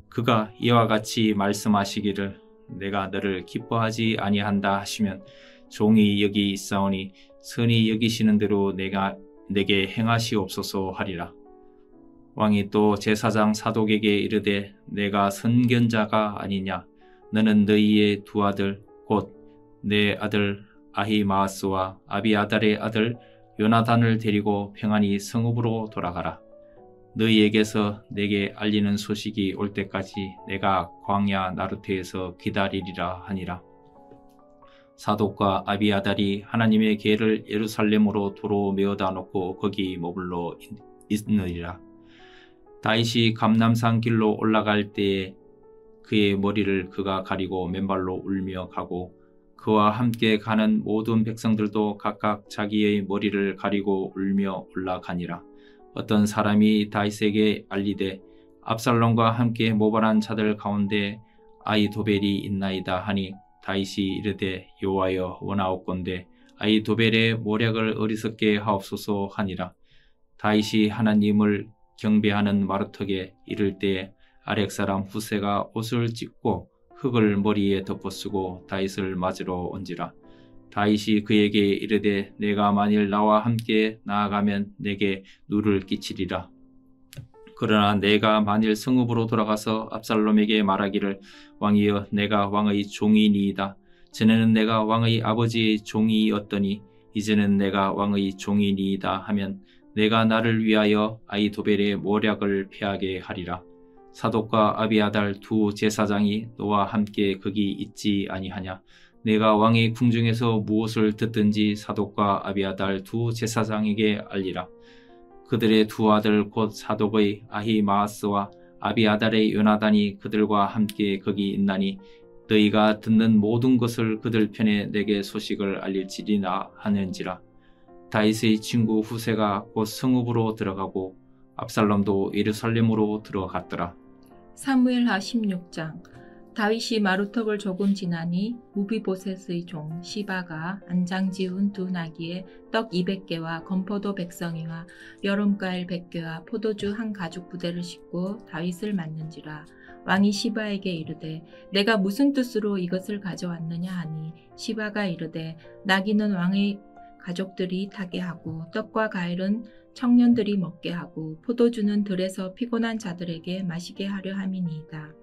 A: 그가 이와 같이 말씀하시기를 내가 너를 기뻐하지 아니한다 하시면 종이 여기 있사오니 선히 여기시는 대로 내게 행하시옵소서 하리라. 왕이 또 제사장 사독에게 이르되 내가 선견자가 아니냐. 너는 너희의 두 아들 곧 내 아들 아히마아스와 아비아달의 아들 요나단을 데리고 평안히 성읍으로 돌아가라. 너희에게서 내게 알리는 소식이 올 때까지 내가 광야 나루테에서 기다리리라 하니라. 사독과 아비아달이 하나님의 계를 예루살렘으로 도로 메어다 놓고 거기 머물러 있느니라. 다윗이 감람산 길로 올라갈 때에 그의 머리를 그가 가리고 맨발로 울며 가고 그와 함께 가는 모든 백성들도 각각 자기의 머리를 가리고 울며 올라가니라. 어떤 사람이 다윗에게 알리되 압살롬과 함께 모발한 자들 가운데 아히도벨이 있나이다 하니 다윗이 이르되 여호와여 원하옵건대 아히도벨의 모략을 어리석게 하옵소서 하니라. 다윗이 하나님을 경배하는 마루턱에 이를 때 아렉 사람 후세가 옷을 찢고 흙을 머리에 덮어쓰고 다윗을 맞으러 온지라. 다윗이 그에게 이르되 내가 만일 나와 함께 나아가면 내게 누를 끼치리라. 그러나 내가 만일 성읍으로 돌아가서 압살롬에게 말하기를 왕이여 내가 왕의 종이니이다. 전에는 내가 왕의 아버지의 종이었더니 이제는 내가 왕의 종이니이다 하면 내가 나를 위하여 아히도벨의 모략을 패하게 하리라. 사독과 아비아달 두 제사장이 너와 함께 거기 있지 아니하냐. 내가 왕의 궁중에서 무엇을 듣든지 사독과 아비아달 두 제사장에게 알리라. 그들의 두 아들 곧 사독의 아히마아스와 아비아달의 요나단이 그들과 함께 거기 있나니 너희가 듣는 모든 것을 그들 편에 내게 소식을 알릴지리나 하는지라. 다윗의 친구 후세가 곧 성읍으로 들어가고 압살롬도 예루살렘으로 들어갔더라.
B: 사무엘하 16장. 다윗이 마루턱을 조금 지나니 무비보셋의 종 시바가 안장 지운 두 나귀에 떡 200개와 건포도 100성이와 여름과일 100개와 포도주 한 가죽 부대를 싣고 다윗을 맞는지라. 왕이 시바에게 이르되 내가 무슨 뜻으로 이것을 가져왔느냐 하니 시바가 이르되 나귀는 왕의 가족들이 타게 하고 떡과 과일은 청년들이 먹게 하고 포도주는 들에서 피곤한 자들에게 마시게 하려 함이니이다.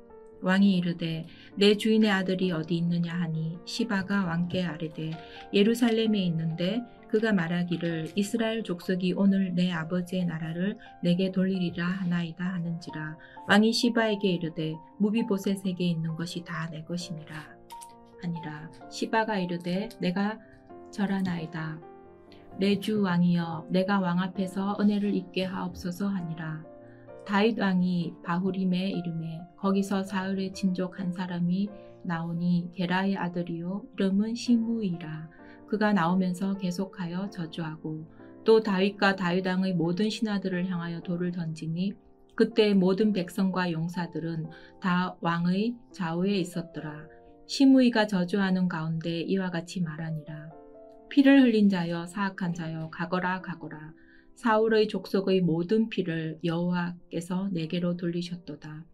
B: 왕이 이르되 내 주인의 아들이 어디 있느냐 하니 시바가 왕께 아뢰되 예루살렘에 있는데 그가 말하기를 이스라엘 족속이 오늘 내 아버지의 나라를 내게 돌리리라 하나이다 하는지라. 왕이 시바에게 이르되 무비보셋에게 있는 것이 다 내 것이니라 하니라. 시바가 이르되 내가 절하나이다. 내 주 왕이여 내가 왕 앞에서 은혜를 입게 하옵소서 하니라. 다윗 왕이 바후림에 이르매 거기서 사흘의 친족 한 사람이 나오니 게라의 아들이요 이름은 시므이라. 그가 나오면서 계속하여 저주하고 또 다윗과 다윗 왕의 모든 신하들을 향하여 돌을 던지니 그때 모든 백성과 용사들은 다 왕의 좌우에 있었더라. 시므이가 저주하는 가운데 이와 같이 말하니라. 피를 흘린 자여 사악한 자여 가거라 가거라. 사울의 족속의 모든 피를 여호와께서 내게로 돌리셨도다.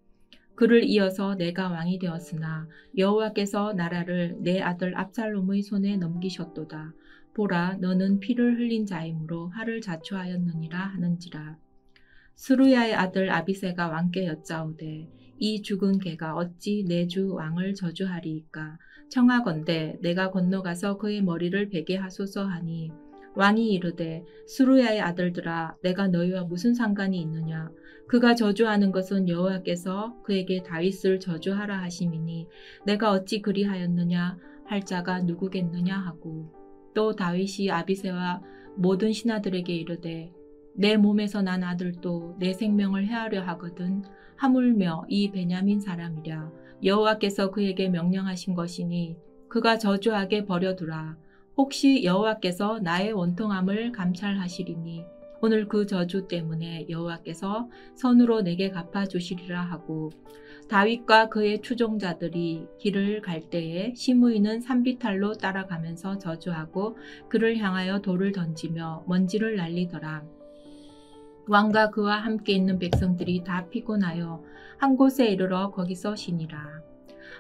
B: 그를 이어서 내가 왕이 되었으나 여호와께서 나라를 내 아들 압살롬의 손에 넘기셨도다. 보라 너는 피를 흘린 자이므로 화를 자초하였느니라 하는지라. 스루야의 아들 아비새가 왕께 여짜오되 이 죽은 개가 어찌 내 주 왕을 저주하리이까. 청하건대 내가 건너가서 그의 머리를 베게 하소서 하니 왕이 이르되 스루야의 아들들아 내가 너희와 무슨 상관이 있느냐. 그가 저주하는 것은 여호와께서 그에게 다윗을 저주하라 하심이니 내가 어찌 그리하였느냐 할 자가 누구겠느냐 하고 또 다윗이 아비새와 모든 신하들에게 이르되 내 몸에서 난 아들도 내 생명을 해하려 하거든 하물며 이 베냐민 사람이랴. 여호와께서 그에게 명령하신 것이니 그가 저주하게 버려두라. 혹시 여호와께서 나의 원통함을 감찰하시리니 오늘 그 저주 때문에 여호와께서 선으로 내게 갚아주시리라 하고 다윗과 그의 추종자들이 길을 갈 때에 시므이는 산비탈로 따라가면서 저주하고 그를 향하여 돌을 던지며 먼지를 날리더라. 왕과 그와 함께 있는 백성들이 다 피곤하여 한 곳에 이르러 거기서 쉬니라.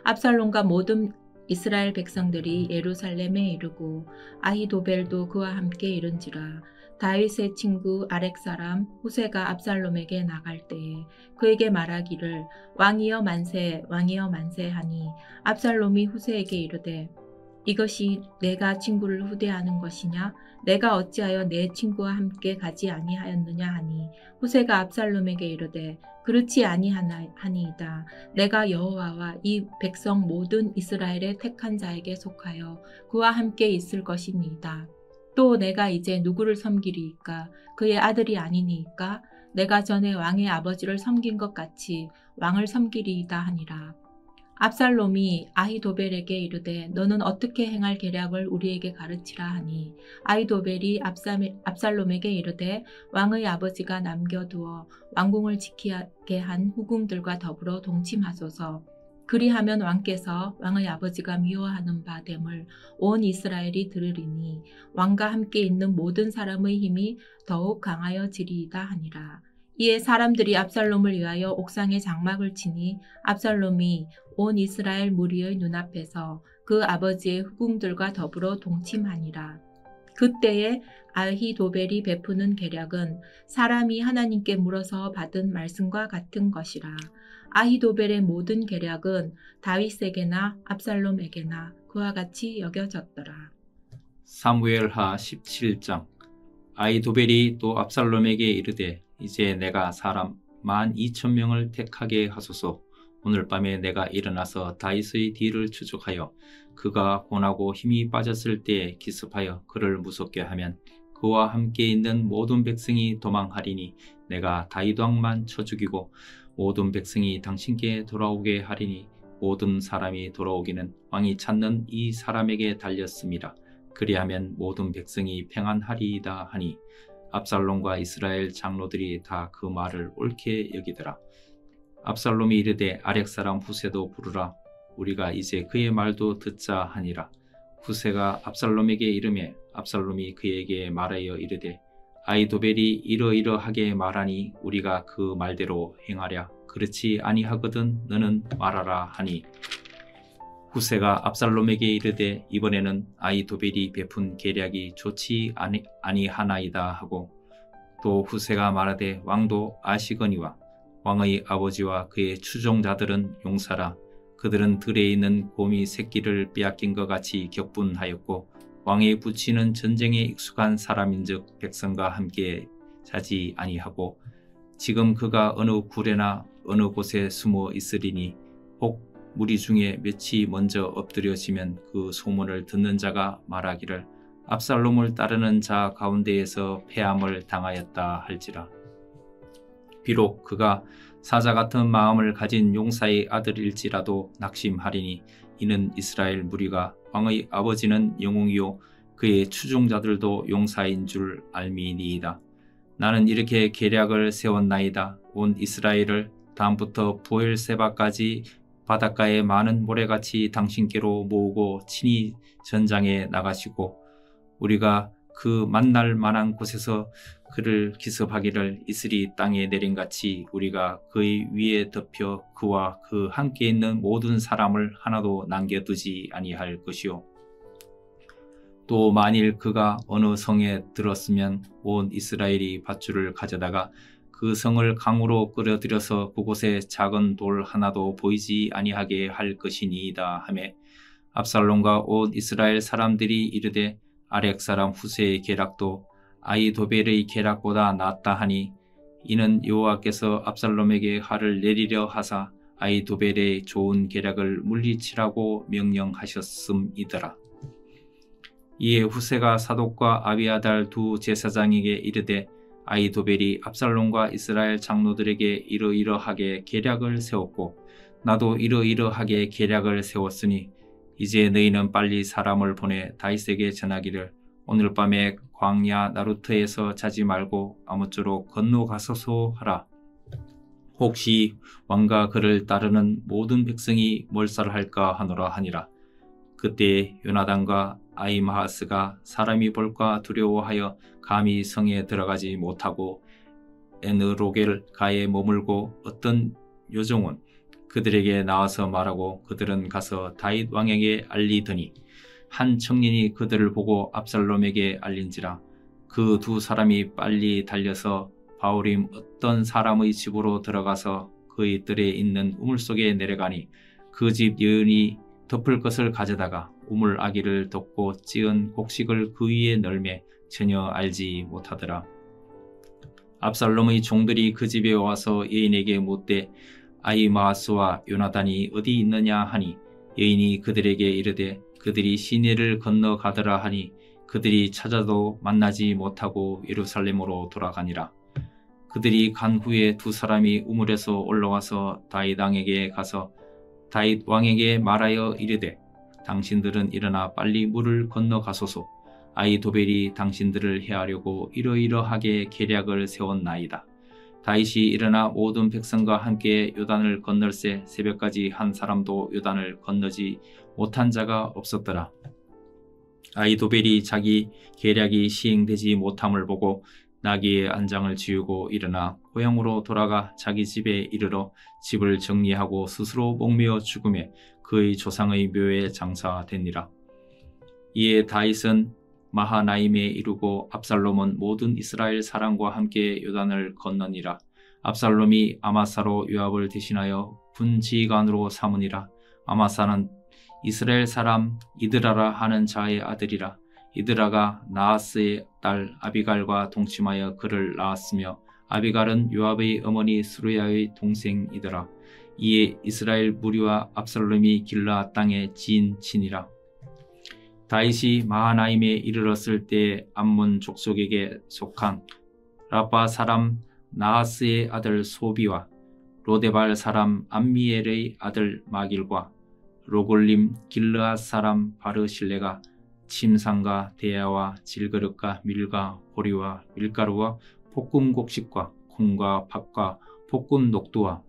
B: 압살롬과 모든 이스라엘 백성들이 예루살렘에 이르고 아히도벨도 그와 함께 이른지라. 다윗의 친구 아렉 사람 후세가 압살롬에게 나갈 때에 그에게 말하기를 왕이여 만세 왕이여 만세 하니 압살롬이 후세에게 이르되 이것이 내가 친구를 후대하는 것이냐? 내가 어찌하여 내 친구와 함께 가지 아니하였느냐 하니 후세가 압살롬에게 이르되 그렇지 아니하니이다. 내가 여호와와 이 백성 모든 이스라엘의 택한 자에게 속하여 그와 함께 있을 것이니이다. 또 내가 이제 누구를 섬기리이까? 그의 아들이 아니니이까? 내가 전에 왕의 아버지를 섬긴 것 같이 왕을 섬기리이다 하니라. 압살롬이 아히도벨에게 이르되 너는 어떻게 행할 계략을 우리에게 가르치라 하니 아히도벨이 압살롬에게 이르되 왕의 아버지가 남겨두어 왕궁을 지키게 한 후궁들과 더불어 동침하소서. 그리하면 왕께서 왕의 아버지가 미워하는 바 됨을 온 이스라엘이 들으리니 왕과 함께 있는 모든 사람의 힘이 더욱 강하여지리이다 하니라. 이에 사람들이 압살롬을 위하여 옥상에 장막을 치니 압살롬이 온 이스라엘 무리의 눈앞에서 그 아버지의 후궁들과 더불어 동침하니라. 그때에 아히도벨이 베푸는 계략은 사람이 하나님께 물어서 받은 말씀과 같은 것이라. 아히도벨의 모든 계략은 다윗에게나 압살롬에게나 그와 같이 여겨졌더라.
A: 사무엘하 17장. 아히도벨이 또 압살롬에게 이르되 이제 내가 사람 12,000명을 택하게 하소서. 오늘 밤에 내가 일어나서 다윗의 뒤를 추적하여 그가 고나고 힘이 빠졌을 때에 기습하여 그를 무섭게 하면 그와 함께 있는 모든 백성이 도망하리니 내가 다윗 왕만 쳐 죽이고 모든 백성이 당신께 돌아오게 하리니 모든 사람이 돌아오기는 왕이 찾는 이 사람에게 달렸습니다. 그리하면 모든 백성이 평안하리이다 하니 압살롬과 이스라엘 장로들이 다 그 말을 옳게 여기더라. 압살롬이 이르되 아렉 사람 후세도 부르라. 우리가 이제 그의 말도 듣자 하니라. 후세가 압살롬에게 이르매 압살롬이 그에게 말하여 이르되 아히도벨이 이러이러하게 말하니 우리가 그 말대로 행하랴. 그렇지 아니하거든 너는 말하라 하니 후세가 압살롬에게 이르되 이번에는 아히도벨이 베푼 계략이 좋지 아니하나이다 하고 또 후세가 말하되 왕도 아시거니와 왕의 아버지와 그의 추종자들은 용사라. 그들은 들에 있는 곰이 새끼를 빼앗긴 것 같이 격분하였고 왕의 부치는 전쟁에 익숙한 사람인즉 백성과 함께 자지 아니하고 지금 그가 어느 굴에나 어느 곳에 숨어 있으리니 혹 무리 중에 몇이 먼저 엎드려지면 그 소문을 듣는 자가 말하기를 압살롬을 따르는 자 가운데에서 패함을 당하였다 할지라. 비록 그가 사자 같은 마음을 가진 용사의 아들일지라도 낙심하리니 이는 이스라엘 무리가 왕의 아버지는 영웅이요 그의 추종자들도 용사인 줄 알미니이다. 나는 이렇게 계략을 세웠나이다. 온 이스라엘을 다음부터 부엘세바까지 바닷가에 많은 모래같이 당신께로 모으고 친히 전장에 나가시고 우리가 그 만날 만한 곳에서 그를 기습하기를 이슬이 땅에 내린같이 우리가 그의 위에 덮여 그와 그 함께 있는 모든 사람을 하나도 남겨두지 아니할 것이요. 또 만일 그가 어느 성에 들었으면 온 이스라엘이 밧줄을 가져다가 그 성을 강으로 끌어들여서 그곳에 작은 돌 하나도 보이지 아니하게 할 것이니이다 하매 압살롬과 온 이스라엘 사람들이 이르되 아렉 사람 후세의 계략도 아히도벨의 계략보다 낫다 하니 이는 여호와께서 압살롬에게 화를 내리려 하사 아히도벨의 좋은 계략을 물리치라고 명령하셨음이더라. 이에 후세가 사독과 아비아달 두 제사장에게 이르되 아히도벨이 압살롬과 이스라엘 장로들에게 이러이러하게 계략을 세웠고 나도 이러이러하게 계략을 세웠으니 이제 너희는 빨리 사람을 보내 다윗에게 전하기를 오늘 밤에 광야 나루터에서 자지 말고 아무쪼록 건너가소서 하라. 혹시 왕과 그를 따르는 모든 백성이 몰살할까 하노라 하니라. 그때 요나단과 아히마하스가 사람이 볼까 두려워하여 감히 성에 들어가지 못하고 에느로겔 가에 머물고 어떤 요종은 그들에게 나와서 말하고 그들은 가서 다윗 왕에게 알리더니 한 청년이 그들을 보고 압살롬에게 알린지라. 그 두 사람이 빨리 달려서 바울임 어떤 사람의 집으로 들어가서 그의 뜰에 있는 우물 속에 내려가니 그 집 여인이 덮을 것을 가져다가 우물 아기를 덮고 찌은 곡식을 그 위에 널매 전혀 알지 못하더라. 압살롬의 종들이 그 집에 와서 여인에게 묻되 아히마아스와 요나단이 어디 있느냐 하니 여인이 그들에게 이르되 그들이 시내를 건너가더라 하니 그들이 찾아도 만나지 못하고 예루살렘으로 돌아가니라. 그들이 간 후에 두 사람이 우물에서 올라와서 다윗 왕에게 가서 다윗 왕에게 말하여 이르되 당신들은 일어나 빨리 물을 건너가소서. 아히도벨이 당신들을 해하려고 이러이러하게 계략을 세웠나이다. 다윗이 일어나 모든 백성과 함께 요단을 건널새 새벽까지 한 사람도 요단을 건너지 못한 자가 없었더라. 아히도벨이 자기 계략이 시행되지 못함을 보고 나귀의 안장을 지우고 일어나 고향으로 돌아가 자기 집에 이르러 집을 정리하고 스스로 목매어 죽음에 그의 조상의 묘에 장사되니라. 이에 다윗은 마하나임에 이르고 압살롬은 모든 이스라엘 사람과 함께 요단을 건너니라. 압살롬이 아마사로 요압을 대신하여 군지휘관으로 삼으니라. 아마사는 이스라엘 사람 이드라라 하는 자의 아들이라. 이드라가 나하스의 딸 아비갈과 동침하여 그를 낳았으며 아비갈은 요압의 어머니 스루야의 동생이더라. 이에 이스라엘 무리와 압살롬이 길르앗 땅에 지인치니라. 다윗이 마하나임에 이르렀을 때 암몬 족속에게 속한 라빠 사람 나하스의 아들 소비와 로데발 사람 암미엘의 아들 마길과 로골림 길르앗 사람 바르실레가 침상과 대야와 질그릇과 밀과 보리와 밀가루와 볶음 곡식과 콩과 팥과 볶음 녹두와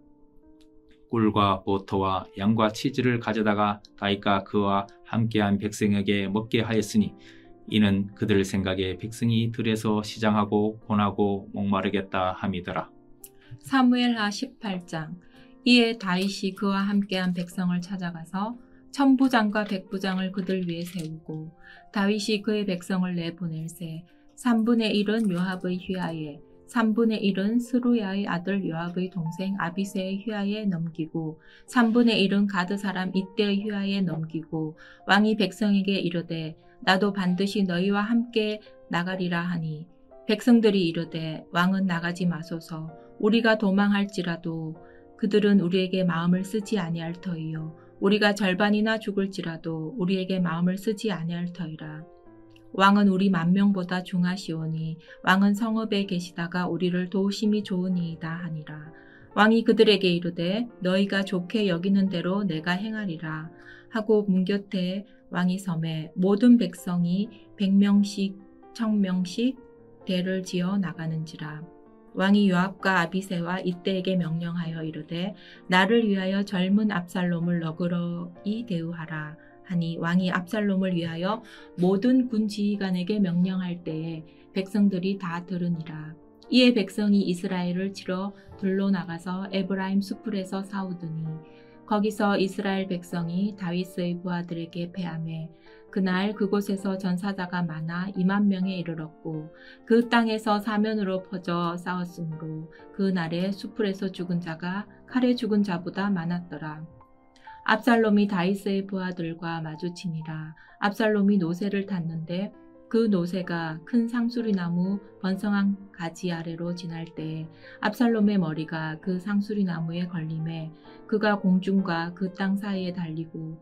A: 꿀과 버터와 양과 치즈를 가져다가 다윗과 그와 함께한 백성에게 먹게 하였으니 이는 그들 생각에 백성이 들에서 시장하고 고나고 목마르겠다 함이더라.
B: 사무엘하 18장. 이에 다윗이 그와 함께한 백성을 찾아가서 천부장과 백부장을 그들 위에 세우고 다윗이 그의 백성을 내보낼새 3분의 1은 요압의 휘하에 3분의 1은 스루야의 아들 요압의 동생 아비새의 휘하에 넘기고 3분의 1은 가드 사람 이때의 휘하에 넘기고 왕이 백성에게 이르되 나도 반드시 너희와 함께 나가리라 하니 백성들이 이르되 왕은 나가지 마소서. 우리가 도망할지라도 그들은 우리에게 마음을 쓰지 아니할 터이요 우리가 절반이나 죽을지라도 우리에게 마음을 쓰지 아니할 터이라. 왕은 우리 만명보다 중하시오니 왕은 성읍에 계시다가 우리를 도우심이 좋으니이다 하니라. 왕이 그들에게 이르되 너희가 좋게 여기는 대로 내가 행하리라 하고 문 곁에 왕이 섬에 모든 백성이 100명씩 1000명씩 대를 지어 나가는지라. 왕이 요압과 아비새와 이때에게 명령하여 이르되 나를 위하여 젊은 압살롬을 너그러이 대우하라 하니 왕이 압살롬을 위하여 모든 군 지휘관에게 명령할 때에 백성들이 다 들으니라. 이에 백성이 이스라엘을 치러 들로 나가서 에브라임 수풀에서 싸우더니 거기서 이스라엘 백성이 다윗의 부하들에게 패하매 그날 그곳에서 전사자가 많아 20,000명에 이르렀고 그 땅에서 사면으로 퍼져 싸웠으므로 그날에 수풀에서 죽은 자가 칼에 죽은 자보다 많았더라. 압살롬이 다윗의 부하들과 마주치니라. 압살롬이 노새를 탔는데 그 노새가 큰 상수리나무 번성한 가지 아래로 지날 때 압살롬의 머리가 그 상수리나무에 걸림에 그가 공중과 그 땅 사이에 달리고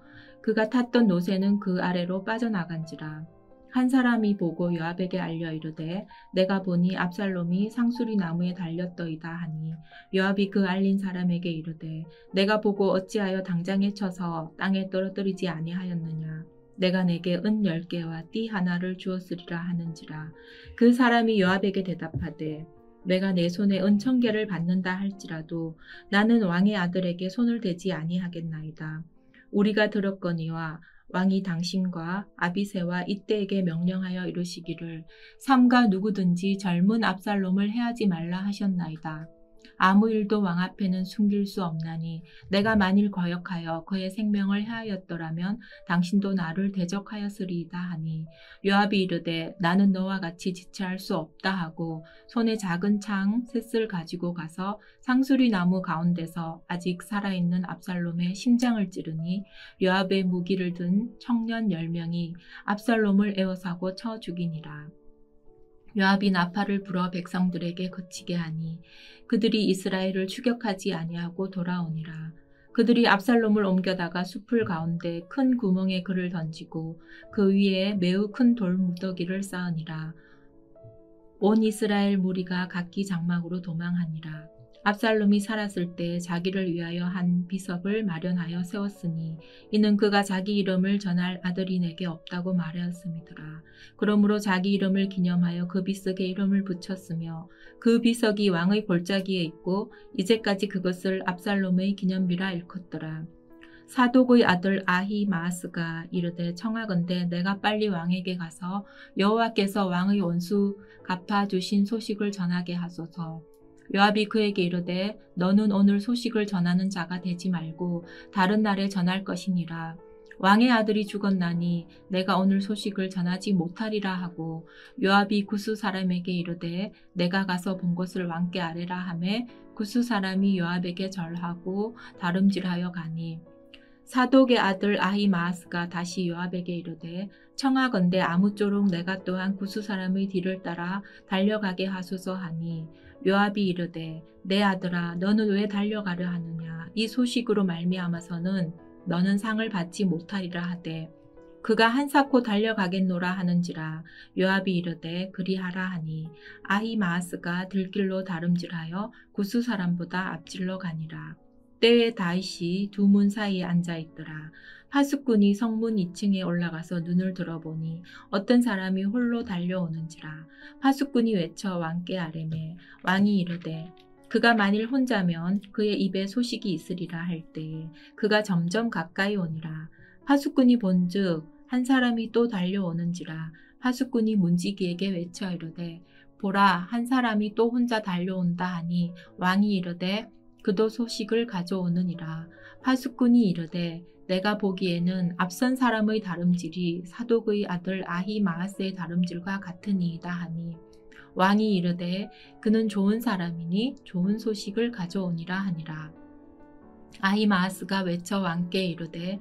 B: 그가 탔던 노새는 그 아래로 빠져나간지라. 한 사람이 보고 요압에게 알려 이르되 내가 보니 압살롬이 상수리 나무에 달렸더이다 하니 요압이 그 알린 사람에게 이르되 내가 보고 어찌하여 당장에 쳐서 땅에 떨어뜨리지 아니하였느냐. 내가 내게 은 10개와 띠 하나를 주었으리라 하는지라. 그 사람이 요압에게 대답하되 내가 내 손에 은 1000개를 받는다 할지라도 나는 왕의 아들에게 손을 대지 아니하겠나이다. 우리가 들었거니와 왕이 당신과 아비새와 이때에게 명령하여 이르시기를 삼가 누구든지 젊은 압살롬을 해하지 말라 하셨나이다. 아무 일도 왕 앞에는 숨길 수 없나니 내가 만일 거역하여 그의 생명을 해하였더라면 당신도 나를 대적하였으리이다 하니 요압이 이르되 나는 너와 같이 지체할 수 없다 하고 손에 작은 창 셋을 가지고 가서 상수리 나무 가운데서 아직 살아있는 압살롬의 심장을 찌르니 요압의 무기를 든 청년 10명이 압살롬을 에워싸고 쳐 죽이니라. 요압이 나팔을 불어 백성들에게 그치게 하니 그들이 이스라엘을 추격하지 아니하고 돌아오니라. 그들이 압살롬을 옮겨다가 숲을 가운데 큰 구멍에 그를 던지고 그 위에 매우 큰 돌무더기를 쌓으니라. 온 이스라엘 무리가 각기 장막으로 도망하니라. 압살롬이 살았을 때 자기를 위하여 한 비석을 마련하여 세웠으니 이는 그가 자기 이름을 전할 아들이 내게 없다고 말하였음이더라. 그러므로 자기 이름을 기념하여 그 비석에 이름을 붙였으며 그 비석이 왕의 골짜기에 있고 이제까지 그것을 압살롬의 기념비라 일컫더라. 사독의 아들 아히마아스가 이르되 청하건대 내가 빨리 왕에게 가서 여호와께서 왕의 원수 갚아주신 소식을 전하게 하소서. 요압이 그에게 이르되 너는 오늘 소식을 전하는 자가 되지 말고 다른 날에 전할 것이니라. 왕의 아들이 죽었나니 내가 오늘 소식을 전하지 못하리라 하고 요압이 구스 사람에게 이르되 내가 가서 본 것을 왕께 아뢰라 하매 구스 사람이 요압에게 절하고 다름질하여 가니 사독의 아들 아히마아스가 다시 요압에게 이르되 청하건대 아무쪼록 내가 또한 구스 사람의 뒤를 따라 달려가게 하소서 하니 요압이 이르되 내 아들아 너는 왜 달려가려 하느냐 이 소식으로 말미암아서는 너는 상을 받지 못하리라 하되 그가 한사코 달려가겠노라 하는지라. 요압이 이르되 그리하라 하니 아히마아스가 들길로 다름질하여 구스 사람보다 앞질러 가니라. 때에 다윗이 두 문 사이에 앉아있더라. 파수꾼이 성문 2층에 올라가서 눈을 들어보니 어떤 사람이 홀로 달려오는지라. 파수꾼이 외쳐 왕께 아뢰매 왕이 이르되 그가 만일 혼자면 그의 입에 소식이 있으리라 할 때에 그가 점점 가까이 오니라. 파수꾼이 본즉 한 사람이 또 달려오는지라. 파수꾼이 문지기에게 외쳐 이르되 보라 한 사람이 또 혼자 달려온다 하니 왕이 이르되 그도 소식을 가져오느니라. 파수꾼이 이르되 내가 보기에는 앞선 사람의 다름질이 사독의 아들 아히마아스의 다름질과 같으니이다 하니 왕이 이르되 그는 좋은 사람이니 좋은 소식을 가져오니라 하니라. 아히마아스가 외쳐 왕께 이르되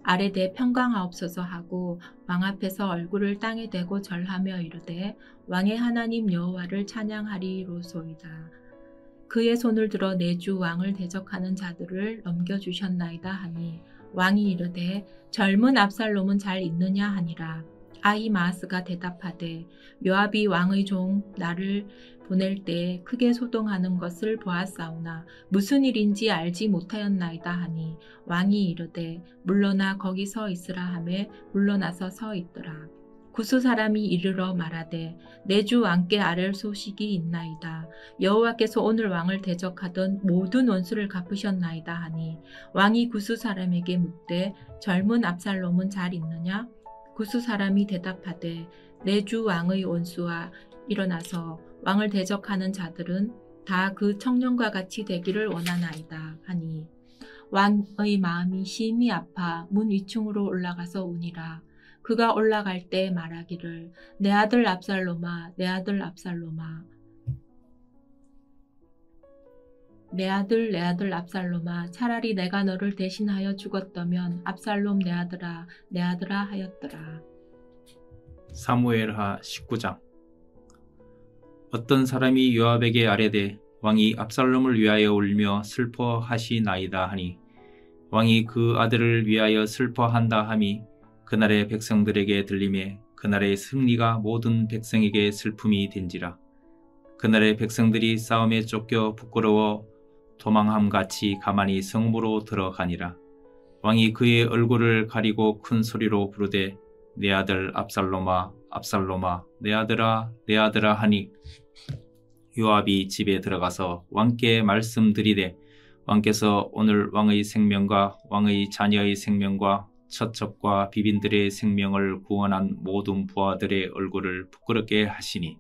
B: 아뢰되 평강하옵소서 하고 왕 앞에서 얼굴을 땅에 대고 절하며 이르되 왕의 하나님 여호와를 찬양하리로소이다. 그의 손을 들어 내 주 왕을 대적하는 자들을 넘겨주셨나이다 하니 왕이 이르되 젊은 압살롬은 잘 있느냐 하니라. 아히마아스가 대답하되 요압이 왕의 종 나를 보낼 때 크게 소동하는 것을 보았사오나 무슨 일인지 알지 못하였나이다 하니 왕이 이르되 물러나 거기 서 있으라 하매 물러나서 서 있더라. 구스 사람이 이르러 말하되 내 주 왕께 아랠 소식이 있나이다. 여호와께서 오늘 왕을 대적하던 모든 원수를 갚으셨나이다 하니 왕이 구스 사람에게 묻되 젊은 압살롬은 잘 있느냐? 구스 사람이 대답하되 내 주 왕의 원수와 일어나서 왕을 대적하는 자들은 다 그 청년과 같이 되기를 원하나이다 하니 왕의 마음이 심히 아파 문 위층으로 올라가서 우니라. 그가 올라갈 때 말하기를 내 아들 압살롬아 내 아들 압살롬아 내 아들 압살롬아 차라리 내가 너를 대신하여 죽었다면 압살롬 내 아들아 하였더라.
A: 사무엘하 19장. 어떤 사람이 요압에게 아뢰되 왕이 압살롬을 위하여 울며 슬퍼하시나이다 하니 왕이 그 아들을 위하여 슬퍼한다 함이 그날의 백성들에게 들리매 그날의 승리가 모든 백성에게 슬픔이 된지라. 그날의 백성들이 싸움에 쫓겨 부끄러워 도망함같이 가만히 성문으로 들어가니라. 왕이 그의 얼굴을 가리고 큰 소리로 부르되 내 아들 압살롬아 압살롬아 내 아들아 하니 요압이 집에 들어가서 왕께 말씀드리되 왕께서 오늘 왕의 생명과 왕의 자녀의 생명과 처첩과 비빈들의 생명을 구원한 모든 부하들의 얼굴을 부끄럽게 하시니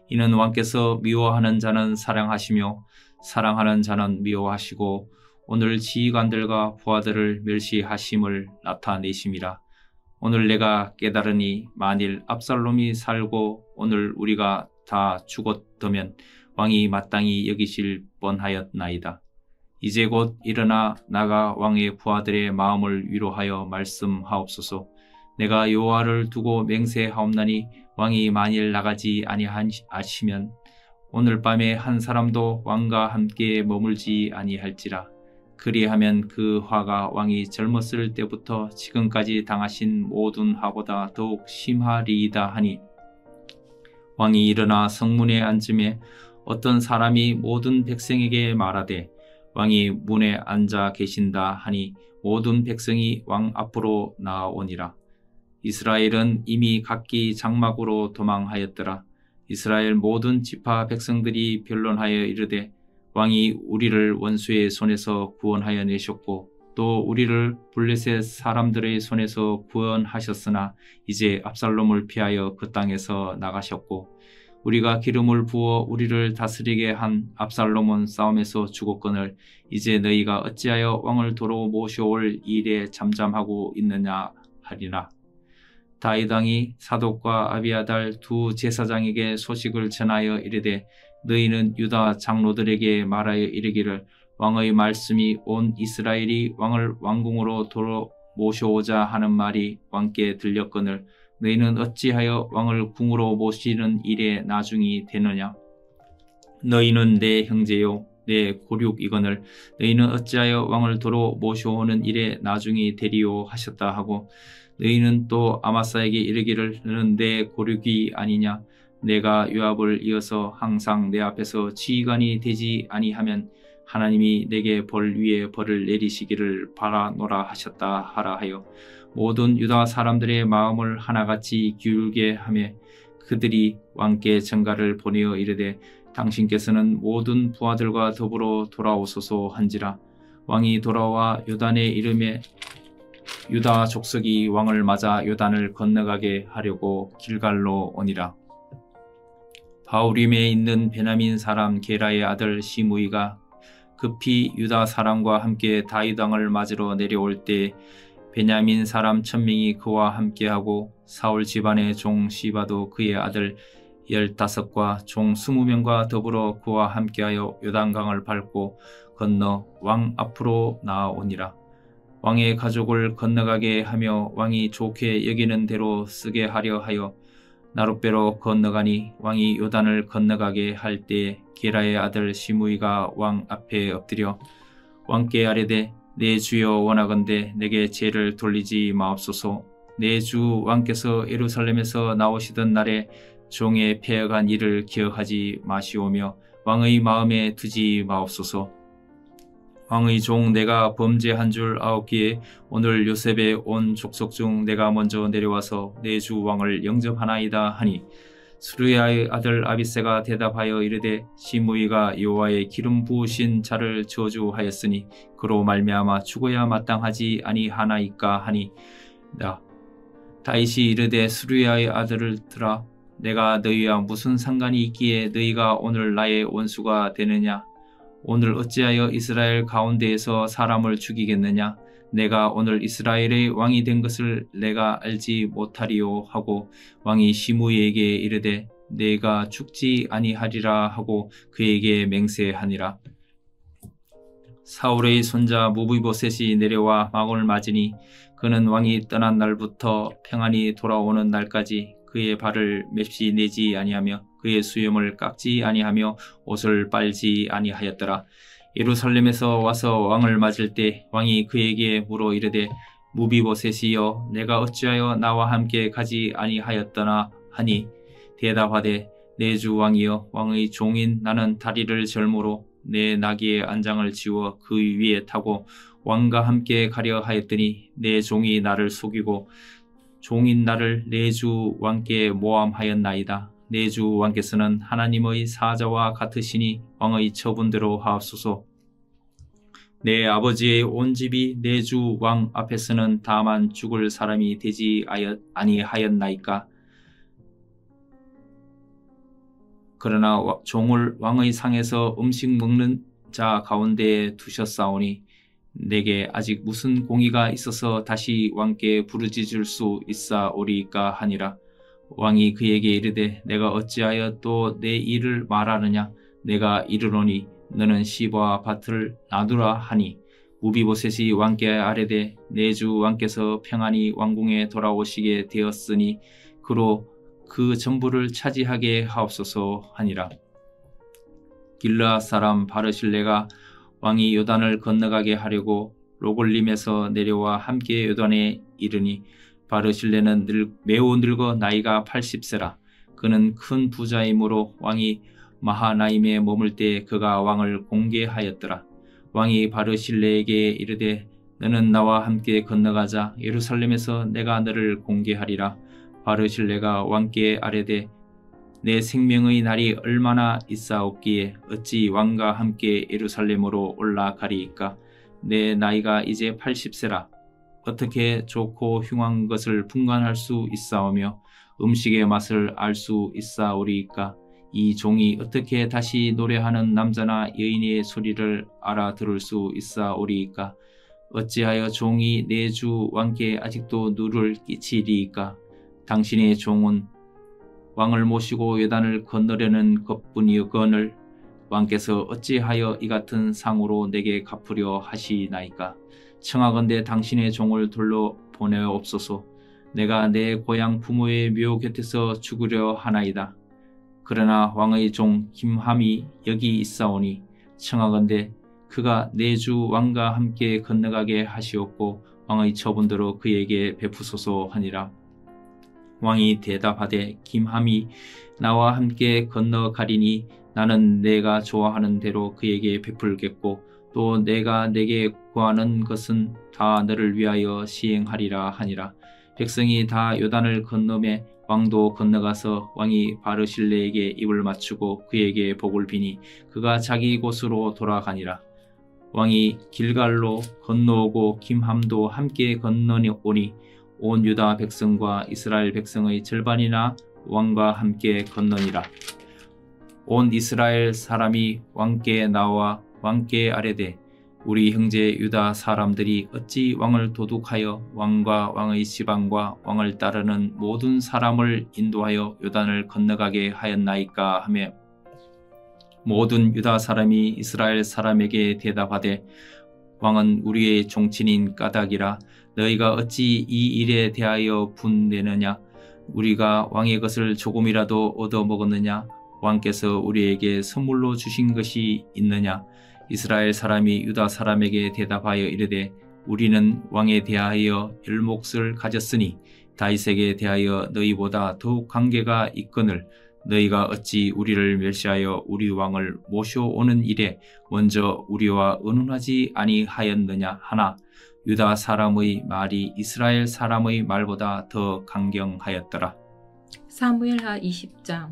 A: 이는 왕께서 미워하는 자는 사랑하시며 사랑하는 자는 미워하시고 오늘 지휘관들과 부하들을 멸시하심을 나타내심이라. 오늘 내가 깨달으니 만일 압살롬이 살고 오늘 우리가 다 죽었다면 왕이 마땅히 여기실 뻔하였나이다. 이제 곧 일어나 나가 왕의 부하들의 마음을 위로하여 말씀하옵소서. 내가 여호와를 두고 맹세하옵나니 왕이 만일 나가지 아니하시면 오늘 밤에 한 사람도 왕과 함께 머물지 아니할지라. 그리하면 그 화가 왕이 젊었을 때부터 지금까지 당하신 모든 화보다 더욱 심하리이다 하니 왕이 일어나 성문에 앉음에 어떤 사람이 모든 백성에게 말하되 왕이 문에 앉아 계신다 하니 모든 백성이 왕 앞으로 나아오니라. 이스라엘은 이미 각기 장막으로 도망하였더라. 이스라엘 모든 지파 백성들이 변론하여 이르되 왕이 우리를 원수의 손에서 구원하여 내셨고 또 우리를 블레셋 사람들의 손에서 구원하셨으나 이제 압살롬을 피하여 그 땅에서 나가셨고 우리가 기름을 부어 우리를 다스리게 한 압살롬은 싸움에서 죽었거늘 이제 너희가 어찌하여 왕을 도로 모셔올 일에 잠잠하고 있느냐 하리라. 다윗 왕이 사독과 아비아달 두 제사장에게 소식을 전하여 이르되 너희는 유다 장로들에게 말하여 이르기를 왕의 말씀이 온 이스라엘이 왕을 왕궁으로 도로 모셔오자 하는 말이 왕께 들렸거늘 너희는 어찌하여 왕을 궁으로 모시는 일에 나중이 되느냐. 너희는 내 형제요 내 고륙이거늘 너희는 어찌하여 왕을 도로 모셔오는 일에 나중이 되리요 하셨다 하고 너희는 또 아마사에게 이르기를 너는 내 고륙이 아니냐. 내가 요압을 이어서 항상 내 앞에서 지휘관이 되지 아니하면 하나님이 내게 벌 위에 벌을 내리시기를 바라노라 하셨다 하라 하여 모든 유다 사람들의 마음을 하나같이 기울게 하며 그들이 왕께 전가를 보내어 이르되 당신께서는 모든 부하들과 더불어 돌아오소서 한지라. 왕이 돌아와 요단에 이르매 유다 족속이 왕을 맞아 요단을 건너가게 하려고 길갈로 오니라. 바후림에 있는 베냐민 사람 게라의 아들 시므이가 급히 유다 사람과 함께 다윗 왕을 맞으러 내려올 때 베냐민 사람 1000명이 그와 함께하고 사울 집안의 종 시바도 그의 아들 15과 종 20명과 더불어 그와 함께하여 요단강을 밟고 건너 왕 앞으로 나아오니라. 왕의 가족을 건너가게 하며 왕이 좋게 여기는 대로 쓰게 하려 하여 나룻배로 건너가니 왕이 요단을 건너가게 할 때 게라의 아들 시므이가 왕 앞에 엎드려 왕께 아뢰되 내 주여 원하건대 내게 죄를 돌리지 마옵소서. 내 주 왕께서 예루살렘에서 나오시던 날에 종의 패역한 일을 기억하지 마시오며 왕의 마음에 두지 마옵소서. 왕의 종 내가 범죄한 줄 아옵기에 오늘 요셉의 온 족속 중 내가 먼저 내려와서 내 주 왕을 영접하나이다 하니 수르야의 아들 아비새가 대답하여 이르되 시므이가 여호와의 기름 부으신 자를 저주하였으니 그로 말미암아 죽어야 마땅하지 아니하나이까 하니 다윗이 이르되 수르야의 아들들아 내가 너희와 무슨 상관이 있기에 너희가 오늘 나의 원수가 되느냐. 오늘 어찌하여 이스라엘 가운데에서 사람을 죽이겠느냐. 내가 오늘 이스라엘의 왕이 된 것을 내가 알지 못하리요 하고 왕이 시므이에게 이르되 내가 죽지 아니하리라 하고 그에게 맹세하니라. 사울의 손자 무비보셋이 내려와 왕을 맞으니 그는 왕이 떠난 날부터 평안히 돌아오는 날까지 그의 발을 맵시 내지 아니하며 그의 수염을 깎지 아니하며 옷을 빨지 아니하였더라. 예루살렘에서 와서 왕을 맞을 때 왕이 그에게 물어 이르되 무비보셋이여 내가 어찌하여 나와 함께 가지 아니하였더나 하니 대답하되 내 주 왕이여 왕의 종인 나는 다리를 절모로 내 나귀의 안장을 지워 그 위에 타고 왕과 함께 가려 하였더니 내 종이 나를 속이고 종인 나를 내 주 왕께 모함하였나이다. 내 주 왕께서는 하나님의 사자와 같으시니 왕의 처분대로 하옵소서. 내 아버지의 온 집이 내 주 왕 앞에서는 다만 죽을 사람이 되지 아니하였나이까. 그러나 종을 왕의 상에서 음식 먹는 자 가운데에 두셨사오니 내게 아직 무슨 공의가 있어서 다시 왕께 부르짖을 수 있사오리이까 하니라. 왕이 그에게 이르되 내가 어찌하여 또 내 일을 말하느냐. 내가 이르노니 너는 시바와 밭을 놔두라 하니 무비보셋이 왕께 아뢰되 내 주 왕께서 평안히 왕궁에 돌아오시게 되었으니 그로 그 전부를 차지하게 하옵소서 하니라. 길르앗 사람 바르실레가 왕이 요단을 건너가게 하려고 로골림에서 내려와 함께 요단에 이르니 바르실레는 매우 늙어 나이가 80세라. 그는 큰 부자이므로 왕이 마하나임에 머물 때 그가 왕을 공개하였더라. 왕이 바르실레에게 이르되 너는 나와 함께 건너가자. 예루살렘에서 내가 너를 공개하리라. 바르실레가 왕께 아뢰되 내 생명의 날이 얼마나 있사옵기에 어찌 왕과 함께 예루살렘으로 올라가리이까. 내 나이가 이제 80세라. 어떻게 좋고 흉한 것을 분간할 수 있사오며 음식의 맛을 알 수 있사오리이까. 이 종이 어떻게 다시 노래하는 남자나 여인의 소리를 알아들을 수 있사오리이까. 어찌하여 종이 내 주 왕께 아직도 누를 끼치리이까. 당신의 종은 왕을 모시고 요단을 건너려는 것뿐이거늘 왕께서 어찌하여 이 같은 상으로 내게 갚으려 하시나이까. 청하건대 당신의 종을 돌로 보내옵소서. 내가 내 고향 부모의 묘 곁에서 죽으려 하나이다. 그러나 왕의 종 김함이 여기 있사오니 청하건대 그가 내 주 왕과 함께 건너가게 하시옵고 왕의 처분대로 그에게 베푸소서 하니라. 왕이 대답하되 김함이 나와 함께 건너가리니 나는 내가 좋아하는 대로 그에게 베풀겠고 또 내가 내게 구하는 것은 다 너를 위하여 시행하리라 하니라. 백성이 다 요단을 건너매 왕도 건너가서 왕이 바르실레에게 입을 맞추고 그에게 복을 비니 그가 자기 곳으로 돌아가니라. 왕이 길갈로 건너오고 김함도 함께 건너오니 온 유다 백성과 이스라엘 백성의 절반이나 왕과 함께 건너니라. 온 이스라엘 사람이 왕께 나와 왕께 아뢰되 우리 형제 유다 사람들이 어찌 왕을 도둑하여 왕과 왕의 지방과 왕을 따르는 모든 사람을 인도하여 요단을 건너가게 하였나이까 하며 모든 유다 사람이 이스라엘 사람에게 대답하되 왕은 우리의 종친인 까닭이라. 너희가 어찌 이 일에 대하여 분내느냐. 우리가 왕의 것을 조금이라도 얻어먹었느냐. 왕께서 우리에게 선물로 주신 것이 있느냐. 이스라엘 사람이 유다 사람에게 대답하여 이르되 우리는 왕에 대하여 열몫을 가졌으니 다윗에게 대하여 너희보다 더욱 관계가 있거늘 너희가 어찌 우리를 멸시하여 우리 왕을 모셔오는 일에 먼저 우리와 의논하지 아니하였느냐 하나 유다 사람의 말이 이스라엘 사람의 말보다 더 강경하였더라.
B: 사무엘하 20장.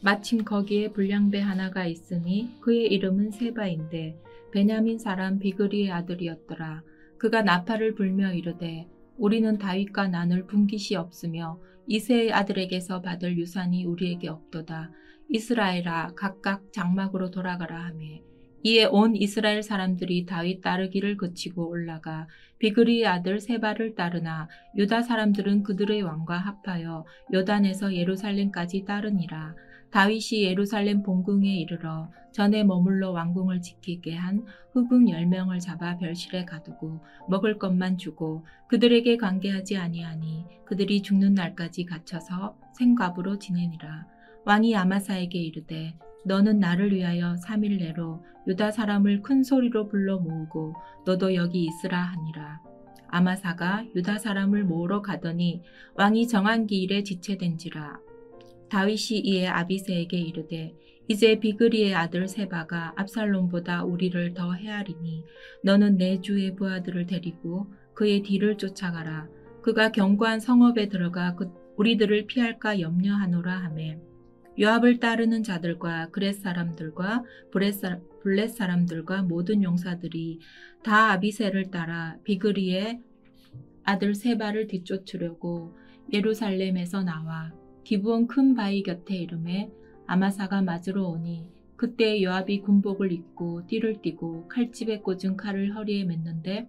B: 마침 거기에 불량배 하나가 있으니 그의 이름은 세바인데 베냐민 사람 비그리의 아들이었더라. 그가 나팔을 불며 이르되 우리는 다윗과 나눌 분깃이 없으며 이새의 아들에게서 받을 유산이 우리에게 없도다. 이스라엘아 각각 장막으로 돌아가라 하매 이에 온 이스라엘 사람들이 다윗 따르기를 그치고 올라가 비그리의 아들 세바를 따르나 유다 사람들은 그들의 왕과 합하여 요단에서 예루살렘까지 따르니라. 다윗이 예루살렘 본궁에 이르러 전에 머물러 왕궁을 지키게 한 흑웅 10명을 잡아 별실에 가두고 먹을 것만 주고 그들에게 관계하지 아니하니 그들이 죽는 날까지 갇혀서 생갑으로 지내니라. 왕이 아마사에게 이르되 너는 나를 위하여 3일 내로 유다 사람을 큰 소리로 불러 모으고 너도 여기 있으라 하니라. 아마사가 유다 사람을 모으러 가더니 왕이 정한 기일에 지체된지라. 다윗이 이에 아비새에게 이르되 이제 비그리의 아들 세바가 압살롬보다 우리를 더 헤아리니 너는 내 주의 부하들을 데리고 그의 뒤를 쫓아가라. 그가 견고한 성읍에 들어가 우리들을 피할까 염려하노라 하매 요압을 따르는 자들과 그렛 사람들과 블렛 사람들과 모든 용사들이 다 아비새를 따라 비그리의 아들 세바를 뒤쫓으려고 예루살렘에서 나와 기브온 큰 바위 곁에 이름에 아마사가 맞으러 오니 그때 요압이 군복을 입고 띠를 띠고 칼집에 꽂은 칼을 허리에 맸는데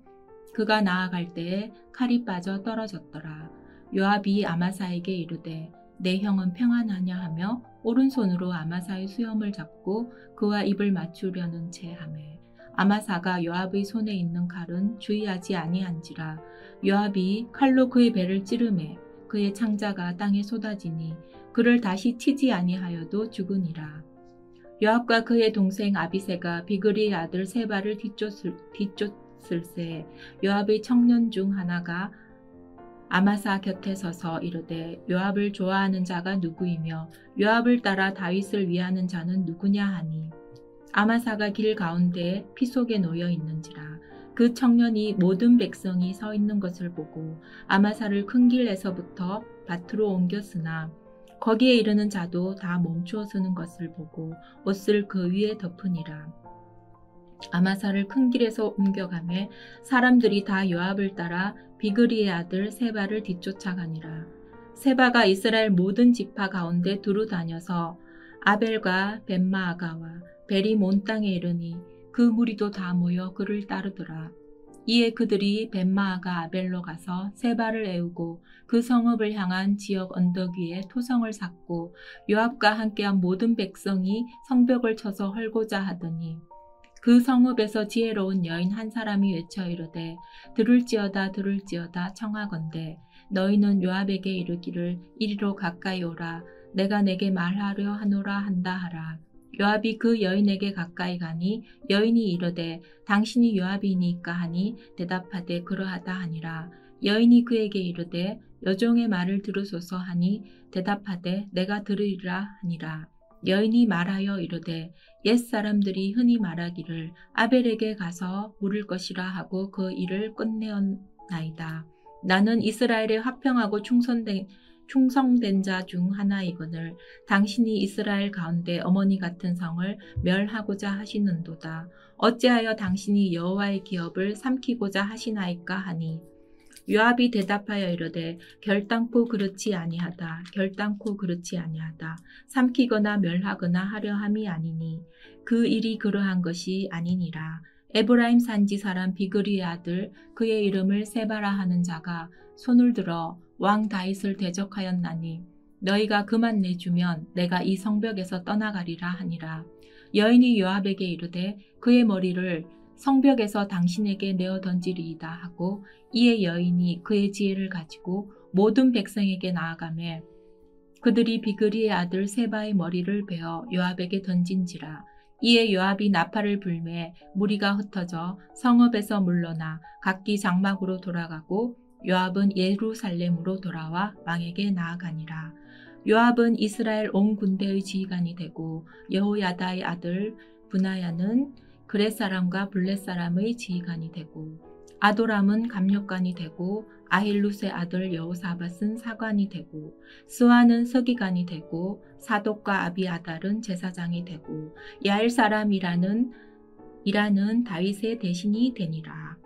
B: 그가 나아갈 때에 칼이 빠져 떨어졌더라. 요압이 아마사에게 이르되 내 형은 평안하냐 하며 오른손으로 아마사의 수염을 잡고 그와 입을 맞추려는 채 하매 아마사가 요압의 손에 있는 칼은 주의하지 아니한지라. 요압이 칼로 그의 배를 찌르매 그의 창자가 땅에 쏟아지니 그를 다시 치지 아니하여도 죽으니라. 요압과 그의 동생 아비새가 비그리의 아들 세바를 뒤쫓을새 요압의 청년 중 하나가 아마사 곁에 서서 이르되 요압을 좋아하는 자가 누구이며 요압을 따라 다윗을 위하는 자는 누구냐 하니 아마사가 길 가운데에 피 속에 놓여 있는지라. 그 청년이 모든 백성이 서 있는 것을 보고 아마사를 큰 길에서부터 밭으로 옮겼으나 거기에 이르는 자도 다 멈추어 서는 것을 보고 옷을 그 위에 덮으니라. 아마사를 큰 길에서 옮겨가매 사람들이 다 요압을 따라 비그리의 아들 세바를 뒤쫓아가니라. 세바가 이스라엘 모든 지파 가운데 두루 다녀서 아벨과 벳마아가와 벨이 몬 땅에 이르니 그 무리도 다 모여 그를 따르더라. 이에 그들이 벳마아가 아벨로 가서 세바를 애우고 그 성읍을 향한 지역 언덕 위에 토성을 쌓고 요압과 함께한 모든 백성이 성벽을 쳐서 헐고자 하더니 그 성읍에서 지혜로운 여인 한 사람이 외쳐 이르되 들을지어다 들을지어다 청하건대 너희는 요압에게 이르기를 이리로 가까이 오라 내가 내게 말하려 하노라 한다 하라. 요압이 그 여인에게 가까이 가니 여인이 이르되 당신이 요압이니까 하니 대답하되 그러하다 하니라. 여인이 그에게 이르되 여종의 말을 들으소서 하니 대답하되 내가 들으리라 하니라. 여인이 말하여 이르되 옛사람들이 흔히 말하기를 아벨에게 가서 물을 것이라 하고 그 일을 끝내었나이다. 나는 이스라엘에 화평하고 충성된 자 중 하나이거늘 당신이 이스라엘 가운데 어머니 같은 성을 멸하고자 하시는도다. 어찌하여 당신이 여호와의 기업을 삼키고자 하시나이까 하니 요압이 대답하여 이르되 결단코 그렇지 아니하다. 결단코 그렇지 아니하다. 삼키거나 멸하거나 하려 함이 아니니 그 일이 그러한 것이 아니니라. 에브라임 산지 사람 비그리의 아들 그의 이름을 세바라 하는 자가 손을 들어 왕 다윗을 대적하였나니 너희가 그만 내주면 내가 이 성벽에서 떠나가리라 하니라. 여인이 요압에게 이르되 그의 머리를 성벽에서 당신에게 내어 던지리이다 하고 이에 여인이 그의 지혜를 가지고 모든 백성에게 나아가매 그들이 비그리의 아들 세바의 머리를 베어 요압에게 던진지라. 이에 요압이 나팔을 불매 무리가 흩어져 성읍에서 물러나 각기 장막으로 돌아가고 요압은 예루살렘으로 돌아와 왕에게 나아가니라. 요압은 이스라엘 온 군대의 지휘관이 되고 여호야다의 아들 분하야는 그렛 사람과 블렛 사람의 지휘관이 되고 아도람은 감력관이 되고 아힐룻의 아들 여호사밧은 사관이 되고 스와는 서기관이 되고 사독과 아비아달은 제사장이 되고 야엘 사람 이라는 다윗의 대신이 되니라.